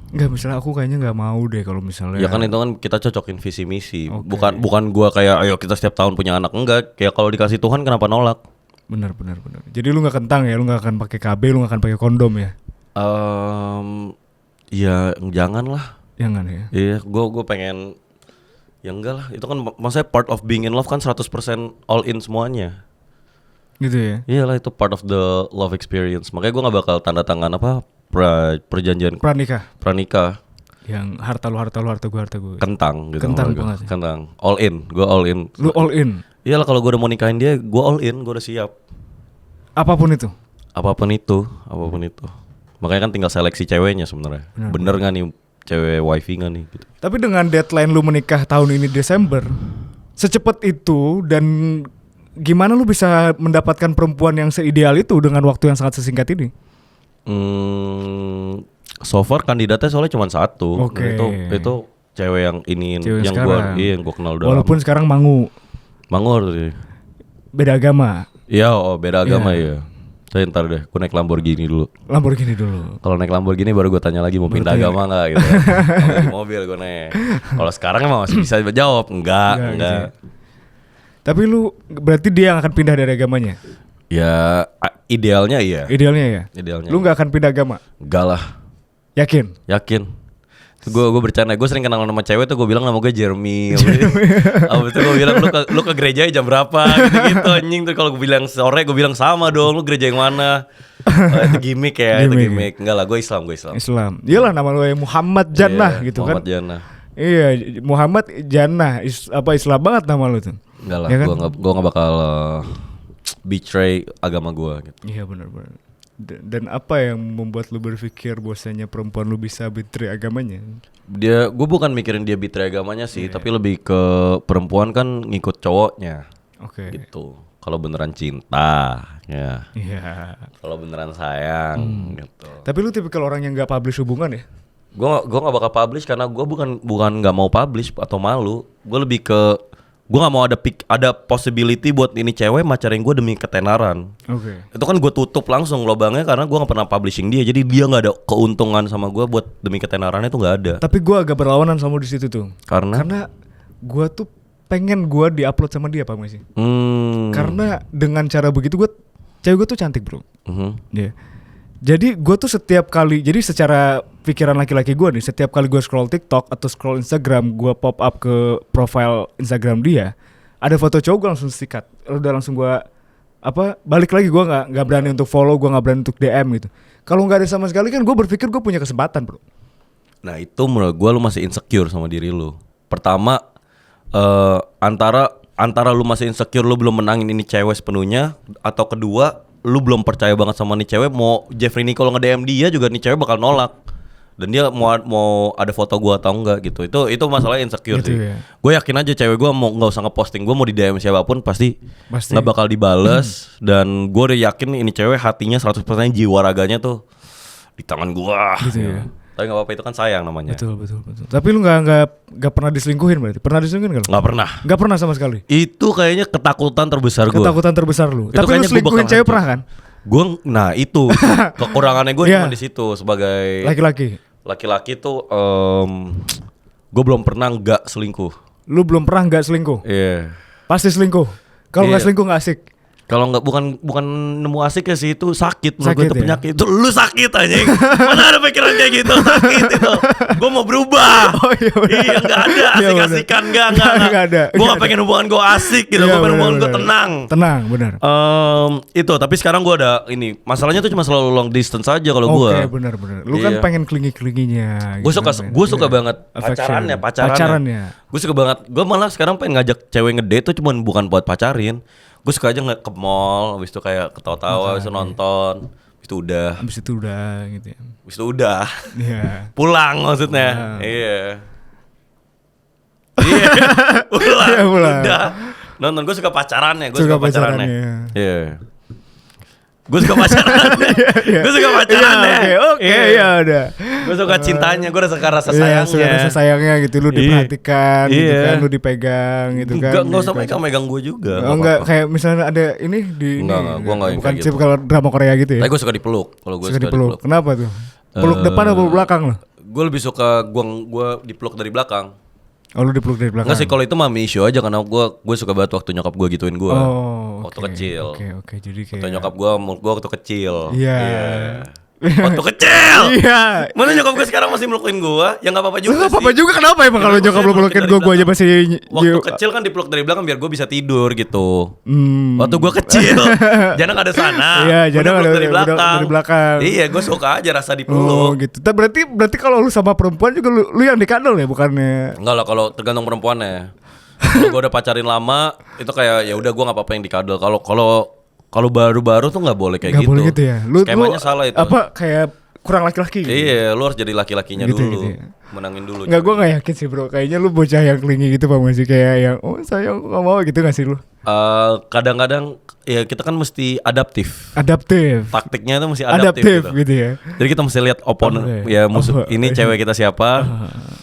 [SPEAKER 1] Enggak, misalnya aku kayaknya gak mau deh kalau misalnya.
[SPEAKER 2] Ya kan itu kan kita cocokin visi misi.
[SPEAKER 1] Oke.
[SPEAKER 2] Bukan gua kayak ayo kita setiap tahun punya anak, enggak. Kayak kalau dikasih Tuhan kenapa nolak?
[SPEAKER 1] Benar. Jadi lu gak kentang ya, lu gak akan pakai KB, lu gak akan pakai kondom ya?
[SPEAKER 2] Ya jangan lah.
[SPEAKER 1] Jangan ya.
[SPEAKER 2] Iya, gue pengen. Ya enggak lah, itu kan maksudnya part of being in love kan 100% all in semuanya.
[SPEAKER 1] Gitu ya.
[SPEAKER 2] Iyalah, itu part of the love experience. Makanya gue gak bakal tanda tangan perjanjian
[SPEAKER 1] Pranikah
[SPEAKER 2] pranikah.
[SPEAKER 1] yang harta lu harta gue.
[SPEAKER 2] Kentang gitu.
[SPEAKER 1] Kentang
[SPEAKER 2] sama gua.
[SPEAKER 1] banget ya?
[SPEAKER 2] Kentang. All in. Gue all in.
[SPEAKER 1] Lu all in.
[SPEAKER 2] Iyalah kalau gue udah mau nikahin dia, gue all in. Gue udah siap.
[SPEAKER 1] Apapun itu.
[SPEAKER 2] Apapun itu. Makanya kan tinggal seleksi ceweknya sebenarnya. Bener nggak nih cewek wifi nggak nih? Gitu.
[SPEAKER 1] Tapi dengan deadline lu menikah tahun ini Desember, secepat itu dan gimana lu bisa mendapatkan perempuan yang seideal itu dengan waktu yang sangat sesingkat ini?
[SPEAKER 2] So far kandidatnya soalnya cuma satu.
[SPEAKER 1] Oke.
[SPEAKER 2] Dan itu cewek yang
[SPEAKER 1] Cewek
[SPEAKER 2] yang
[SPEAKER 1] sekarang.
[SPEAKER 2] gue kenal udah
[SPEAKER 1] Walaupun
[SPEAKER 2] lama.
[SPEAKER 1] sekarang
[SPEAKER 2] Mangor sih.
[SPEAKER 1] beda agama.
[SPEAKER 2] Iya, beda agama
[SPEAKER 1] Iya.
[SPEAKER 2] ya. Saya ntar deh, gue naik Lamborghini dulu.
[SPEAKER 1] Lamborghini dulu.
[SPEAKER 2] Kalau naik Lamborghini baru gue tanya lagi mau pindah agama nggak gitu. Kalau di mobil gue naik. Kalau sekarang emang masih bisa jawab, enggak.
[SPEAKER 1] Gitu ya. Tapi lu berarti dia yang akan pindah dari agamanya?
[SPEAKER 2] Ya idealnya iya.
[SPEAKER 1] Idealnya ya?
[SPEAKER 2] Idealnya.
[SPEAKER 1] Lu nggak akan pindah agama?
[SPEAKER 2] Enggak lah,
[SPEAKER 1] Yakin?
[SPEAKER 2] yakin. Gue bercanda, gue sering kenal sama cewek tuh gue bilang nama gue Jeremy. Abis itu gue bilang lu ke gereja jam berapa gitu anjing tuh. Kalau gue bilang sore gue bilang sama dong, lu gereja yang mana? Itu gimmick ya, itu gimmick. Enggak lah, gue Islam.
[SPEAKER 1] Islam. Iyalah nama lu Muhammad Jannah gitu
[SPEAKER 2] Muhammad
[SPEAKER 1] kan.
[SPEAKER 2] Jannah.
[SPEAKER 1] Iya, Muhammad Jannah. Islam banget nama lu tuh.
[SPEAKER 2] Enggak lah,
[SPEAKER 1] Ya kan?
[SPEAKER 2] gue nggak bakal betray agama gue gitu.
[SPEAKER 1] Iya benar-benar. Dan apa yang membuat lu berpikir bahwasanya perempuan lu bisa betray agamanya?
[SPEAKER 2] Gue bukan mikirin dia betray agamanya sih, tapi lebih ke perempuan kan ngikut cowoknya.
[SPEAKER 1] Oke.
[SPEAKER 2] Gitu. Kalau beneran cinta, ya.
[SPEAKER 1] Iya.
[SPEAKER 2] Kalau beneran sayang, gitu.
[SPEAKER 1] Tapi lu tipikal orang yang nggak publish hubungan ya?
[SPEAKER 2] Gue nggak bakal publish karena gue bukan nggak mau publish atau malu. Gue lebih ke gue nggak mau ada possibility buat ini cewek macarin gue demi ketenaran.
[SPEAKER 1] Oke.
[SPEAKER 2] Itu kan gue tutup langsung lobangnya karena gue nggak pernah publishing dia. Jadi dia nggak ada keuntungan sama gue buat demi ketenarannya itu nggak ada.
[SPEAKER 1] Tapi gue agak berlawanan sama di situ tuh.
[SPEAKER 2] Karena
[SPEAKER 1] gue tuh pengen gue diupload sama dia, Pak Messi. Karena dengan cara begitu cewek gue tuh cantik bro. Iya. Jadi gue tuh setiap kali, jadi secara pikiran laki-laki gue nih, setiap kali gue scroll TikTok atau scroll Instagram, gue pop up ke profile Instagram dia, ada foto cowok gue langsung sikat. Udah langsung gue balik lagi, gue nggak berani untuk follow, gue nggak berani untuk DM gitu. Kalau nggak ada sama sekali kan gue berpikir gue punya kesempatan bro.
[SPEAKER 2] Nah itu menurut gue lu masih insecure sama diri lu. Pertama antara lu masih insecure, lu belum menangin ini cewek sepenuhnya, atau kedua lu belum percaya banget sama nih cewek. Mau Jeffrey Nicole nge-DM dia juga nih cewek bakal nolak. Dan dia mau ada foto gua atau enggak gitu. Itu masalah insecure
[SPEAKER 1] Gitu
[SPEAKER 2] sih.
[SPEAKER 1] ya.
[SPEAKER 2] Gue yakin aja cewek gua mau nggak usah ngeposting gua, mau di DM siapapun pasti nggak bakal dibales. Dan gue udah yakin ini cewek hatinya 100% jiwa raganya tuh di tangan gua.
[SPEAKER 1] Gitu ya.
[SPEAKER 2] Tapi nggak apa-apa, itu kan sayang namanya.
[SPEAKER 1] Betul. Tapi lu nggak pernah diselingkuhin berarti? Pernah diselingkuhin nggak lu?
[SPEAKER 2] Nggak pernah.
[SPEAKER 1] Nggak pernah sama sekali.
[SPEAKER 2] Itu kayaknya ketakutan terbesar gue.
[SPEAKER 1] Ketakutan terbesar lu.
[SPEAKER 2] Itu
[SPEAKER 1] Tapi lu
[SPEAKER 2] kayaknya gua
[SPEAKER 1] selingkuhin
[SPEAKER 2] bakal
[SPEAKER 1] cewek
[SPEAKER 2] hancur.
[SPEAKER 1] pernah kan?
[SPEAKER 2] Nah itu kekurangannya gue
[SPEAKER 1] Iya.
[SPEAKER 2] cuma di situ sebagai
[SPEAKER 1] Laki-laki.
[SPEAKER 2] tuh gue belum pernah nggak selingkuh.
[SPEAKER 1] Lu belum pernah nggak selingkuh?
[SPEAKER 2] Iya.
[SPEAKER 1] Pasti selingkuh. Kalau nggak
[SPEAKER 2] Iya.
[SPEAKER 1] selingkuh nggak asik.
[SPEAKER 2] Kalau nggak bukan nemu asik ya sih, itu sakit menurut gue,
[SPEAKER 1] Sakit
[SPEAKER 2] itu
[SPEAKER 1] ya?
[SPEAKER 2] penyakit. Itu lu sakit anjing. Mana ada pikiran kayak gitu, sakit itu. Gue mau berubah.
[SPEAKER 1] Oh iya benar.
[SPEAKER 2] Iya nggak ada
[SPEAKER 1] Iya,
[SPEAKER 2] asik-asikan,
[SPEAKER 1] Nggak ada.
[SPEAKER 2] nggak. Gue
[SPEAKER 1] Nggak
[SPEAKER 2] nggak
[SPEAKER 1] ada.
[SPEAKER 2] pengen hubungan gue asik gitu,
[SPEAKER 1] Iya,
[SPEAKER 2] gue pengen hubungan gue
[SPEAKER 1] benar.
[SPEAKER 2] tenang.
[SPEAKER 1] Tenang, benar.
[SPEAKER 2] Itu tapi sekarang gue ada ini masalahnya tuh cuma selalu long distance aja kalau gue.
[SPEAKER 1] Oke, benar. Lu kan
[SPEAKER 2] Iya.
[SPEAKER 1] pengen klingi-klinginya.
[SPEAKER 2] Gue suka banget
[SPEAKER 1] Affection.
[SPEAKER 2] pacarannya. Gue suka banget. Gue malah sekarang pengen ngajak cewek ngedate tuh cuman bukan buat pacarin. Gue suka aja ke mall, habis itu kayak ketawa-tawa, habis itu nonton, habis itu udah.
[SPEAKER 1] Habis itu udah gitu ya.
[SPEAKER 2] Habis itu udah.
[SPEAKER 1] Iya.
[SPEAKER 2] Pulang maksudnya.
[SPEAKER 1] Pulang.
[SPEAKER 2] Iya. Iya. Pulang.
[SPEAKER 1] Iya, pulang.
[SPEAKER 2] Udah. Nonton, gue suka pacarannya, gue
[SPEAKER 1] Suka
[SPEAKER 2] suka pacarannya.
[SPEAKER 1] pacarannya.
[SPEAKER 2] Iya. Gue suka pacarannya. Gue suka pacarannya.
[SPEAKER 1] Oke, ya udah.
[SPEAKER 2] Gue suka cintanya, gue suka rasa
[SPEAKER 1] Iya, suka
[SPEAKER 2] sayangnya.
[SPEAKER 1] rasa sayangnya gitu, lu diperhatikan gitu
[SPEAKER 2] Iya.
[SPEAKER 1] kan, lu dipegang gitu kan.
[SPEAKER 2] Enggak usah
[SPEAKER 1] gitu kan.
[SPEAKER 2] megang gue juga.
[SPEAKER 1] Oh, enggak kayak misalnya ada ini di
[SPEAKER 2] Enggak, gua enggak yang
[SPEAKER 1] bukan
[SPEAKER 2] kayak
[SPEAKER 1] sih
[SPEAKER 2] gitu.
[SPEAKER 1] kalau drama Korea gitu ya.
[SPEAKER 2] Tapi gue suka dipeluk. Kalau gue
[SPEAKER 1] Suka dipeluk. Kenapa tuh? Peluk depan atau peluk belakang lo?
[SPEAKER 2] Gue lebih suka gue dipeluk dari belakang.
[SPEAKER 1] Oh, lu dipeluk dari belakang.
[SPEAKER 2] Enggak sih, kalau itu mami issue aja karena gue suka banget waktu nyokap gue gituin gue.
[SPEAKER 1] Oh,
[SPEAKER 2] waktu
[SPEAKER 1] oke,
[SPEAKER 2] kecil.
[SPEAKER 1] Oke, jadi kayak
[SPEAKER 2] Waktu nyokap gue waktu kecil.
[SPEAKER 1] Iya.
[SPEAKER 2] Waktu kecil. meninggal.
[SPEAKER 1] Iya.
[SPEAKER 2] Mana nyokap gue sekarang masih melukin gue, ya nggak apa-apa juga
[SPEAKER 1] Nggak apa-apa
[SPEAKER 2] sih.
[SPEAKER 1] juga, kenapa emang kalau
[SPEAKER 2] Karena
[SPEAKER 1] nyokap lu
[SPEAKER 2] gue
[SPEAKER 1] pelukin
[SPEAKER 2] dari
[SPEAKER 1] gue aja
[SPEAKER 2] belakang.
[SPEAKER 1] masih
[SPEAKER 2] Waktu kecil kan dipeluk dari belakang biar gue bisa tidur gitu. Waktu gue kecil, Jana ada sana.
[SPEAKER 1] Iya,
[SPEAKER 2] Gua
[SPEAKER 1] Jana
[SPEAKER 2] dipeluk
[SPEAKER 1] ada-
[SPEAKER 2] dari belakang.
[SPEAKER 1] dari belakang.
[SPEAKER 2] Iya, gue suka aja rasa
[SPEAKER 1] Oh
[SPEAKER 2] dipeluk.
[SPEAKER 1] gitu. Berarti kalau lu sama perempuan juga lu yang dikandel ya, bukannya?
[SPEAKER 2] Enggak lah, kalau tergantung perempuannya. Kalau gue udah pacarin lama, itu kayak ya udah gue nggak apa-apa yang dikadal. Kalau baru-baru tuh nggak boleh kayak
[SPEAKER 1] Nggak
[SPEAKER 2] gitu.
[SPEAKER 1] boleh gitu ya.
[SPEAKER 2] Skemanya salah itu.
[SPEAKER 1] Apa kayak kurang laki-laki gitu?
[SPEAKER 2] Iya, lu harus jadi laki-lakinya
[SPEAKER 1] Gitu,
[SPEAKER 2] dulu.
[SPEAKER 1] gitu ya.
[SPEAKER 2] Menangin dulu.
[SPEAKER 1] Nggak, gue nggak yakin sih bro. Kayaknya lu bocah yang clingy gitu, Bang, masih kayak yang sayang nggak mau gitu nggak sih lu?
[SPEAKER 2] Kadang-kadang ya kita kan mesti adaptif.
[SPEAKER 1] Adaptif.
[SPEAKER 2] Taktiknya itu mesti adaptif gitu.
[SPEAKER 1] gitu ya.
[SPEAKER 2] Jadi kita mesti lihat opponent,
[SPEAKER 1] Oke.
[SPEAKER 2] ya musuh
[SPEAKER 1] Oh,
[SPEAKER 2] ini
[SPEAKER 1] iya.
[SPEAKER 2] cewek kita siapa.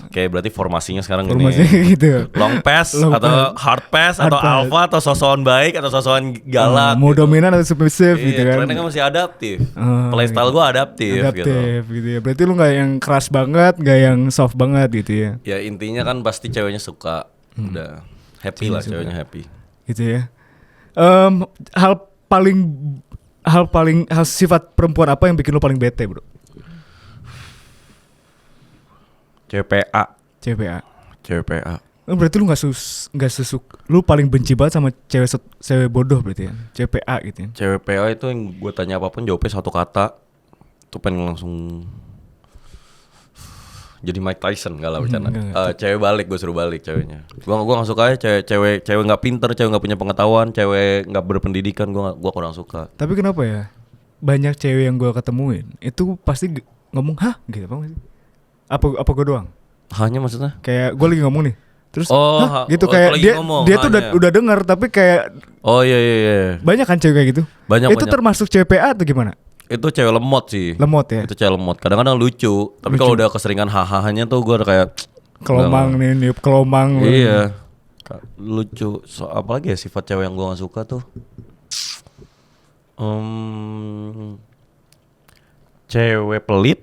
[SPEAKER 2] Kayak berarti formasinya sekarang
[SPEAKER 1] Formasi
[SPEAKER 2] gini.
[SPEAKER 1] gitu.
[SPEAKER 2] Long pass
[SPEAKER 1] Long
[SPEAKER 2] atau
[SPEAKER 1] pass.
[SPEAKER 2] hard pass
[SPEAKER 1] Hard
[SPEAKER 2] atau
[SPEAKER 1] pass.
[SPEAKER 2] alpha atau sosokan baik atau sosokan galak.
[SPEAKER 1] Mau
[SPEAKER 2] gitu.
[SPEAKER 1] dominan atau submissive gitu
[SPEAKER 2] Iya,
[SPEAKER 1] kan?
[SPEAKER 2] trennya kan masih adaptif.
[SPEAKER 1] Oh,
[SPEAKER 2] Playstyle gue adaptif, gitu.
[SPEAKER 1] Adaptif gitu ya. Berarti lu nggak yang keras banget, nggak yang soft banget gitu ya.
[SPEAKER 2] Ya intinya kan pasti ceweknya suka. Udah happy lah, ceweknya happy.
[SPEAKER 1] Gitu ya. Hal sifat perempuan apa yang bikin lu paling bete, bro?
[SPEAKER 2] CPA.
[SPEAKER 1] CPA.
[SPEAKER 2] CPA.
[SPEAKER 1] Berarti lu nggak lu paling benci banget sama cewek bodoh berarti ya. CPA gitu ya.
[SPEAKER 2] Cewek PA itu yang gue tanya apapun jawabnya satu kata. Itu pengen langsung jadi Mike Tyson, gak lah bercanda.
[SPEAKER 1] Enggak.
[SPEAKER 2] Cewek balik, gue suruh balik ceweknya. Gua gak suka aja cewek nggak pinter, cewek nggak punya pengetahuan, cewek nggak berpendidikan. Gua kurang suka.
[SPEAKER 1] Tapi kenapa ya? Banyak cewek yang gua ketemuin itu pasti ngomong hah gitu, apa sih? Apa gua doang?
[SPEAKER 2] Hanya maksudnya?
[SPEAKER 1] Kayak gua lagi ngomong nih. Terus
[SPEAKER 2] Oh,
[SPEAKER 1] hah? Gitu
[SPEAKER 2] oh,
[SPEAKER 1] kayak
[SPEAKER 2] lagi
[SPEAKER 1] dia
[SPEAKER 2] ngomong,
[SPEAKER 1] dia tuh
[SPEAKER 2] hanya.
[SPEAKER 1] udah dengar tapi kayak
[SPEAKER 2] Oh iya.
[SPEAKER 1] banyak kan cewek kayak gitu.
[SPEAKER 2] Banyak.
[SPEAKER 1] Itu termasuk CPA atau gimana?
[SPEAKER 2] Itu cewek lemot sih.
[SPEAKER 1] Lemot ya.
[SPEAKER 2] Itu cewek lemot. Kadang-kadang lucu. Tapi
[SPEAKER 1] Lucu.
[SPEAKER 2] kalau udah keseringan hahahanya tuh gue udah kayak
[SPEAKER 1] Kelomang nih, niup kelomang.
[SPEAKER 2] iya. Lucu. Apalagi ya sifat cewek yang gue gak suka tuh. Cewek pelit.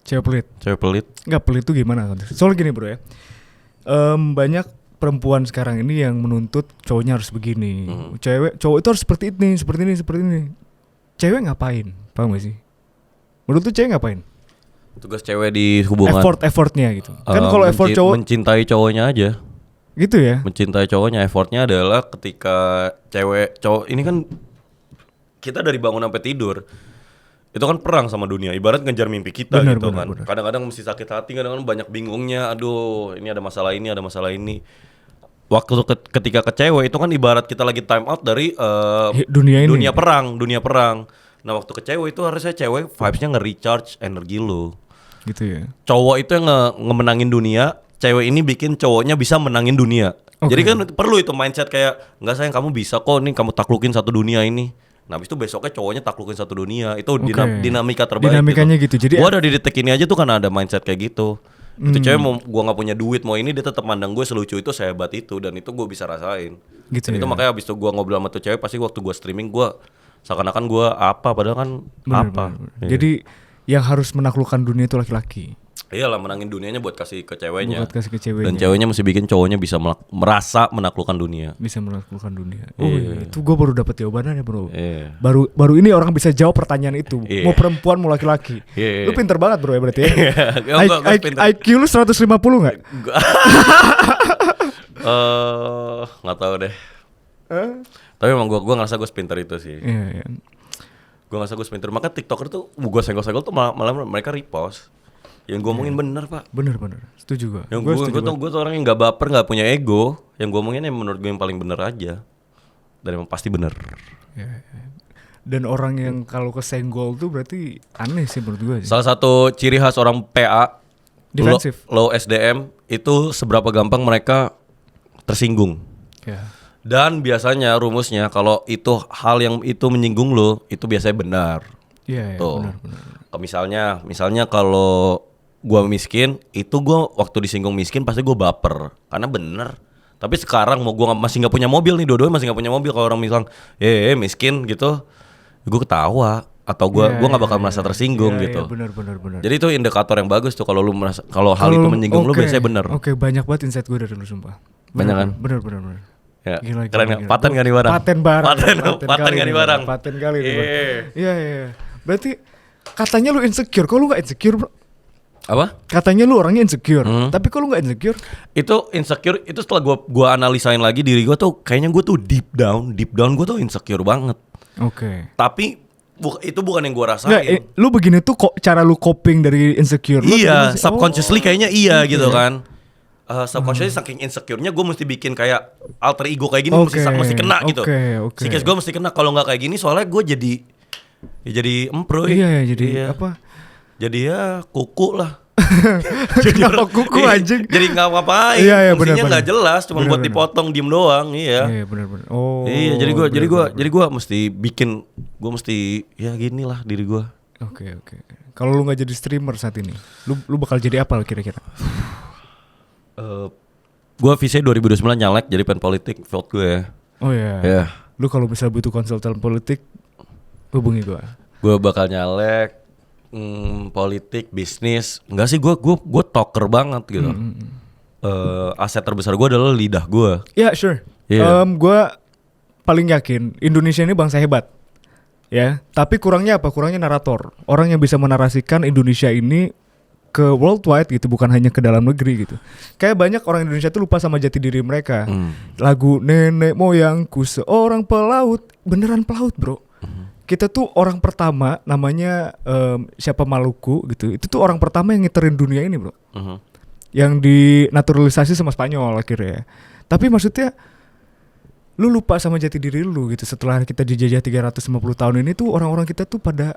[SPEAKER 1] Cewek pelit.
[SPEAKER 2] Cewek pelit.
[SPEAKER 1] Enggak, pelit tuh gimana? Soalnya gini bro ya. Banyak perempuan sekarang ini yang menuntut cowoknya harus begini. Cowok itu harus seperti ini. Cewek ngapain? Paham gak sih? Menurut tuh cewek ngapain?
[SPEAKER 2] Tugas cewek di hubungan.
[SPEAKER 1] Effortnya gitu. Kan kalau effort cowok
[SPEAKER 2] mencintai cowoknya aja.
[SPEAKER 1] gitu ya.
[SPEAKER 2] Mencintai cowoknya. Effortnya adalah ketika cowok ini kan kita dari bangun sampai tidur itu kan perang sama dunia, ibarat ngejar mimpi kita
[SPEAKER 1] Bener.
[SPEAKER 2] Kadang-kadang mesti sakit hati, kadang-kadang banyak bingungnya. Aduh, ini ada masalah ini. Waktu ketika ke cewek itu kan ibarat kita lagi time out dari
[SPEAKER 1] Dunia ini.
[SPEAKER 2] dunia perang. Nah waktu ke cewek itu harusnya cewek vibes-nya nge-recharge energi lo.
[SPEAKER 1] Gitu ya.
[SPEAKER 2] Cowok itu yang ngemenangin dunia, cewek ini bikin cowoknya bisa menangin dunia.
[SPEAKER 1] Oke.
[SPEAKER 2] Jadi kan perlu itu mindset kayak nggak sayang, kamu bisa kok nih, kamu taklukin satu dunia ini. Nah habis itu besoknya cowoknya taklukin satu dunia. Itu
[SPEAKER 1] Oke.
[SPEAKER 2] dinamika terbaik.
[SPEAKER 1] Dinamikanya gitu. Jadi
[SPEAKER 2] gua ada di detik ini aja tuh kan ada mindset kayak gitu. Itu cewek mau gua nggak punya duit mau ini, dia tetap mandang gue selucu itu, sehebat itu, dan itu gue bisa rasain.
[SPEAKER 1] Gitu
[SPEAKER 2] Dan
[SPEAKER 1] ya.
[SPEAKER 2] itu makanya abis itu gue ngobrol sama tuh cewek, pasti waktu gue streaming gue seakan-akan gue apa, padahal kan apa.
[SPEAKER 1] Bener.
[SPEAKER 2] Iya.
[SPEAKER 1] Jadi yang harus menaklukkan dunia itu laki-laki.
[SPEAKER 2] Iyalah, menangin dunianya buat kasih ke ceweknya.
[SPEAKER 1] Buat kasih ke ceweknya.
[SPEAKER 2] Dan ceweknya mesti bikin cowoknya bisa merasa menaklukkan dunia.
[SPEAKER 1] Bisa menaklukkan dunia.
[SPEAKER 2] Iya.
[SPEAKER 1] Itu gue baru dapat jawabannya bro.
[SPEAKER 2] Iya.
[SPEAKER 1] Baru ini orang bisa jawab pertanyaan itu.
[SPEAKER 2] Iya.
[SPEAKER 1] Mau perempuan mau laki-laki.
[SPEAKER 2] Iya.
[SPEAKER 1] Lu pinter banget bro ya berarti ya.
[SPEAKER 2] Gua pinter.
[SPEAKER 1] IQ lu 150 nggak?
[SPEAKER 2] Nggak tahu deh. Tapi emang gue ngerasa gue sepinter itu sih.
[SPEAKER 1] Iya.
[SPEAKER 2] Gue ngerasa gue sepinter. Maka TikToker tuh gue senggol-senggol tuh malah mereka repost. Yang gue omongin bener pak.
[SPEAKER 1] Bener. Setuju gue.
[SPEAKER 2] Yang gue tuh orang yang nggak baper, nggak punya ego. Yang gue omongin yang menurut gue yang paling bener aja. Dan emang pasti bener.
[SPEAKER 1] Iya. Dan orang yang kalau kesenggol tuh berarti aneh sih menurut gue.
[SPEAKER 2] Salah satu ciri khas orang PA
[SPEAKER 1] Defensif.
[SPEAKER 2] low SDM itu seberapa gampang mereka tersinggung.
[SPEAKER 1] Ya.
[SPEAKER 2] Dan biasanya rumusnya kalau itu hal yang itu menyinggung lo, itu biasanya benar.
[SPEAKER 1] Iya,
[SPEAKER 2] Tuh.
[SPEAKER 1] benar.
[SPEAKER 2] Misalnya kalau gua miskin, itu gua waktu disinggung miskin pasti gua baper karena bener. Tapi sekarang mau gua masih nggak punya mobil nih, dua-duanya masih nggak punya mobil, kalau orang bilang miskin gitu, gua ketawa atau gua nggak bakal merasa tersinggung gitu.
[SPEAKER 1] Benar.
[SPEAKER 2] Jadi itu indikator yang bagus tuh kalau lu merasa kalau hal itu menyinggung lu biasanya bener.
[SPEAKER 1] Oke, banyak banget insight gue dari lu sumpah.
[SPEAKER 2] Banyak kan?
[SPEAKER 1] Bener.
[SPEAKER 2] Ya.
[SPEAKER 1] Gila.
[SPEAKER 2] Keren nggak? Paten nggak nih barang?
[SPEAKER 1] Paten barang.
[SPEAKER 2] Paten nggak nih barang?
[SPEAKER 1] Paten kali nih.
[SPEAKER 2] Iya.
[SPEAKER 1] Iya. Berarti Katanya lu insecure, kok lu gak insecure bro?
[SPEAKER 2] Apa?
[SPEAKER 1] Katanya lu orangnya insecure, tapi kok lu gak insecure?
[SPEAKER 2] Itu insecure itu setelah gua analisain lagi diri gua tuh kayaknya gua tuh deep down gua tuh insecure banget.
[SPEAKER 1] Oke.
[SPEAKER 2] Tapi itu bukan yang gua
[SPEAKER 1] Nggak,
[SPEAKER 2] rasain.
[SPEAKER 1] lu begini tuh kok cara lu coping dari insecure lu?
[SPEAKER 2] Iya,
[SPEAKER 1] gimana sih?
[SPEAKER 2] subconsciously kayaknya iya
[SPEAKER 1] gitu
[SPEAKER 2] gitu
[SPEAKER 1] ya.
[SPEAKER 2] kan. Subconsciously saking insecure-nya gue mesti bikin kayak alter ego kayak gini
[SPEAKER 1] Oke,
[SPEAKER 2] mesti kena gitu.
[SPEAKER 1] oke.
[SPEAKER 2] Psikis gue mesti kena, kalau nggak kayak gini soalnya gue jadi empro.
[SPEAKER 1] Iya, jadi apa?
[SPEAKER 2] Jadi ya kuku lah.
[SPEAKER 1] Kenapa kuku anjing?
[SPEAKER 2] Jadi nggak apa-apain.
[SPEAKER 1] Iya,
[SPEAKER 2] Fungsinya
[SPEAKER 1] benar-benar.
[SPEAKER 2] nggak jelas, cuma buat
[SPEAKER 1] Benar-benar.
[SPEAKER 2] dipotong diem doang. Iya.
[SPEAKER 1] Iya, benar-benar. Oh.
[SPEAKER 2] Iya, jadi
[SPEAKER 1] benar-benar.
[SPEAKER 2] gue mesti bikin, gue mesti ya gini lah diri gue.
[SPEAKER 1] Oke. Kalau lu nggak jadi streamer saat ini, lu bakal jadi apa kira-kira?
[SPEAKER 2] Gue visi 2029 nyalek jadi pen politik, vote gue ya.
[SPEAKER 1] Oh ya.
[SPEAKER 2] Iya.
[SPEAKER 1] Lu kalau misalnya butuh konsultan politik, hubungi gua.
[SPEAKER 2] Gue bakal nyalek, politik, bisnis. Enggak sih, gue talker banget gitu. Aset terbesar gue adalah lidah gue.
[SPEAKER 1] Ya, sure.
[SPEAKER 2] Iya.
[SPEAKER 1] Gua paling yakin Indonesia ini bangsa hebat. Ya, tapi kurangnya apa? Kurangnya narator. Orang yang bisa menarasikan Indonesia ini ke worldwide gitu, bukan hanya ke dalam negeri gitu. Kayak banyak orang Indonesia tuh lupa sama jati diri mereka. Lagu nenek moyangku seorang pelaut, beneran pelaut, bro. Kita tuh orang pertama namanya siapa Maluku gitu. Itu tuh orang pertama yang ngiterin dunia ini, bro. Yang dinaturalisasi sama Spanyol akhirnya. Tapi maksudnya lu lupa sama jati diri lu gitu. Setelah kita dijajah 350 tahun ini tuh orang-orang kita tuh pada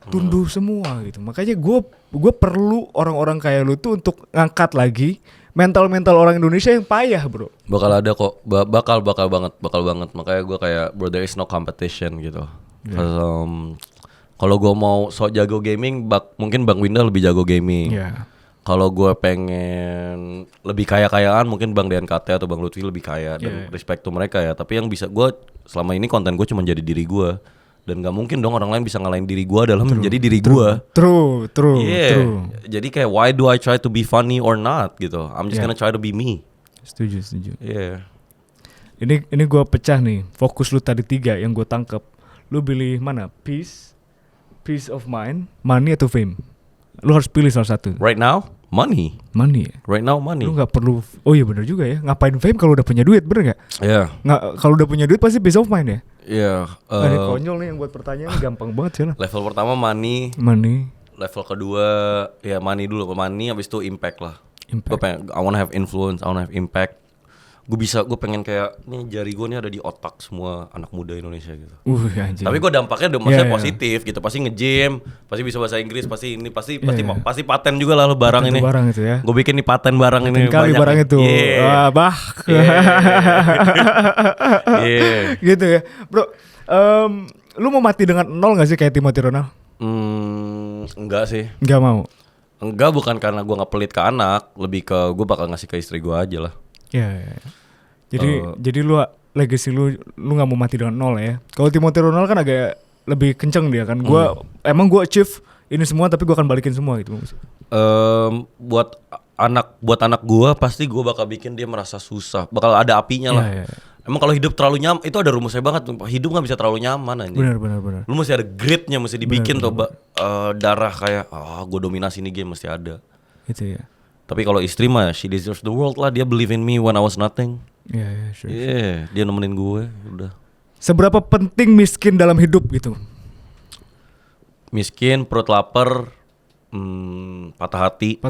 [SPEAKER 1] tunduh semua gitu. Makanya gue perlu orang-orang kayak lu tuh untuk ngangkat lagi mental orang Indonesia yang payah, bro.
[SPEAKER 2] Bakal ada kok, bakal banget. Makanya gue kayak bro, there is no competition gitu. Kalau gue mau sok jago gaming, mungkin Bang Winda lebih jago gaming. Kalau gue pengen lebih kaya-kayaan, mungkin Bang DNKT atau Bang Lutfi lebih kaya. Dan respect to mereka ya. Tapi yang bisa gue, selama ini konten gue cuma jadi diri gue. Dan gak mungkin dong orang lain bisa ngalahin diri gue dalam menjadi diri gue.
[SPEAKER 1] True.
[SPEAKER 2] Jadi kayak why do I try to be funny or not gitu. I'm just gonna try to be me.
[SPEAKER 1] Setuju.
[SPEAKER 2] Iya.
[SPEAKER 1] Ini gue pecah nih. Fokus lu tadi 3 yang gue tangkep. Lu pilih mana? Peace of mind, money atau fame? Lu harus pilih salah satu.
[SPEAKER 2] Right now, money.
[SPEAKER 1] Money ya?
[SPEAKER 2] Right now, money.
[SPEAKER 1] Lu gak perlu. Oh iya benar juga ya. Ngapain fame kalau udah punya duit, bener gak?
[SPEAKER 2] Iya.
[SPEAKER 1] Kalau udah punya duit pasti peace of mind ya.
[SPEAKER 2] Iya.
[SPEAKER 1] Ini konyol nih yang buat pertanyaan ini gampang banget sih lah.
[SPEAKER 2] Level pertama money. Level kedua ya money dulu. Money habis itu impact lah. Gue pengen, I wanna have influence, I wanna have impact. Gue pengen kayak nih jari gue nih ada di otak semua anak muda Indonesia gitu.
[SPEAKER 1] Anjing.
[SPEAKER 2] Tapi gue dampaknya maksudnya positif gitu. Pasti nge-gym, pasti bisa bahasa Inggris, pasti ini pasti paten juga lah lo barang
[SPEAKER 1] paten
[SPEAKER 2] ini.
[SPEAKER 1] Barang itu ya.
[SPEAKER 2] Gue bikin nih paten barang ini
[SPEAKER 1] kali
[SPEAKER 2] banyak.
[SPEAKER 1] barang itu. Gitu ya. Bro, lu mau mati dengan 0 gak sih kayak Timothy Ronald?
[SPEAKER 2] Enggak sih.
[SPEAKER 1] Enggak mau.
[SPEAKER 2] Enggak, bukan karena gue nggak pelit ke anak, lebih ke gue bakal ngasih ke istri gue aja lah.
[SPEAKER 1] Ya. Jadi lu legacy lu nggak mau mati dengan 0 ya. Kalau Timothy Ronald kan agak lebih kenceng dia kan. Emang gue achieve ini semua tapi gue akan balikin semua gitu.
[SPEAKER 2] Buat anak gue pasti gue bakal bikin dia merasa susah, bakal ada apinya lah. Emang kalau hidup terlalu nyaman, itu ada rumusnya banget. Hidup nggak bisa terlalu nyaman aja.
[SPEAKER 1] Benar.
[SPEAKER 2] Lu mesti ada gritnya, mesti dibikin tuh, darah kayak, gue dominasi ini game mesti ada.
[SPEAKER 1] Itu ya.
[SPEAKER 2] Tapi kalau istri mah, she deserves the world lah. Dia believe in me when I was nothing.
[SPEAKER 1] Iya, sure.
[SPEAKER 2] Dia nemenin gue, udah.
[SPEAKER 1] Seberapa penting miskin dalam hidup gitu?
[SPEAKER 2] Miskin, perut lapar, patah hati.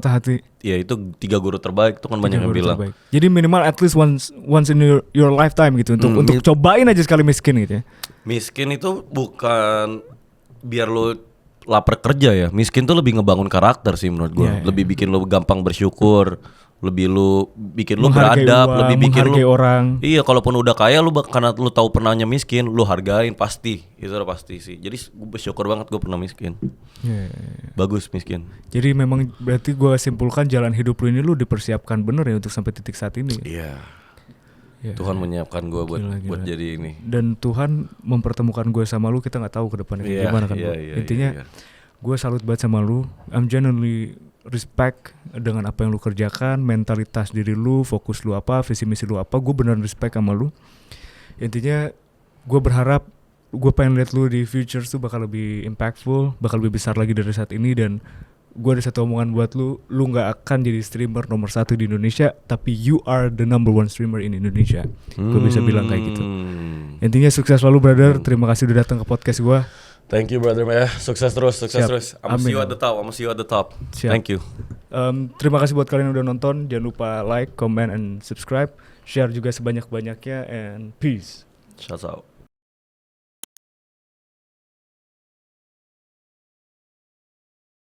[SPEAKER 2] Ya itu 3 guru terbaik, itu kan banyak yang bilang.
[SPEAKER 1] Terbaik. Jadi minimal at least once in your lifetime gitu untuk cobain aja sekali miskin gitu ya. Miskin
[SPEAKER 2] itu bukan biar lo lapar kerja ya. Miskin tuh lebih ngebangun karakter sih menurut gue. Lebih bikin lo gampang bersyukur, lebih lu bikin lu beradab, lebih bikin lu
[SPEAKER 1] orang.
[SPEAKER 2] Iya, kalaupun udah kaya lu karena lu tahu pernahnya miskin, lu hargain pasti. Itu udah pasti sih. Jadi gue bersyukur banget gue pernah miskin. Bagus miskin. Jadi
[SPEAKER 1] memang berarti gue simpulkan jalan hidup lu ini lu dipersiapkan bener ya untuk sampai titik saat ini.
[SPEAKER 2] Iya. Tuhan menyiapkan gue buat jadi ini.
[SPEAKER 1] Dan Tuhan mempertemukan gue sama lu, kita nggak tahu ke depannya gimana kan. Intinya gue salut banget sama lu. I'm genuinely respect dengan apa yang lu kerjakan, mentalitas diri lu, fokus lu apa, visi misi lu apa. Gue beneran respect sama lu. Intinya gue berharap gue pengen lihat lu di future tuh bakal lebih impactful, bakal lebih besar lagi dari saat ini. Dan gue ada satu omongan buat lu nggak akan jadi streamer nomor 1 di Indonesia, tapi you are the number 1 streamer in Indonesia. Gue bisa bilang kayak gitu. Intinya sukses selalu brother, terima kasih udah datang ke podcast gue.
[SPEAKER 2] Thank you brother ya, sukses terus,
[SPEAKER 1] Siap.
[SPEAKER 2] terus. I'm see you at the top,
[SPEAKER 1] Siap.
[SPEAKER 2] Thank you.
[SPEAKER 1] Terima kasih buat kalian yang udah nonton. Jangan lupa like, comment, and subscribe. Share juga sebanyak-banyaknya. And peace.
[SPEAKER 2] Shouts out.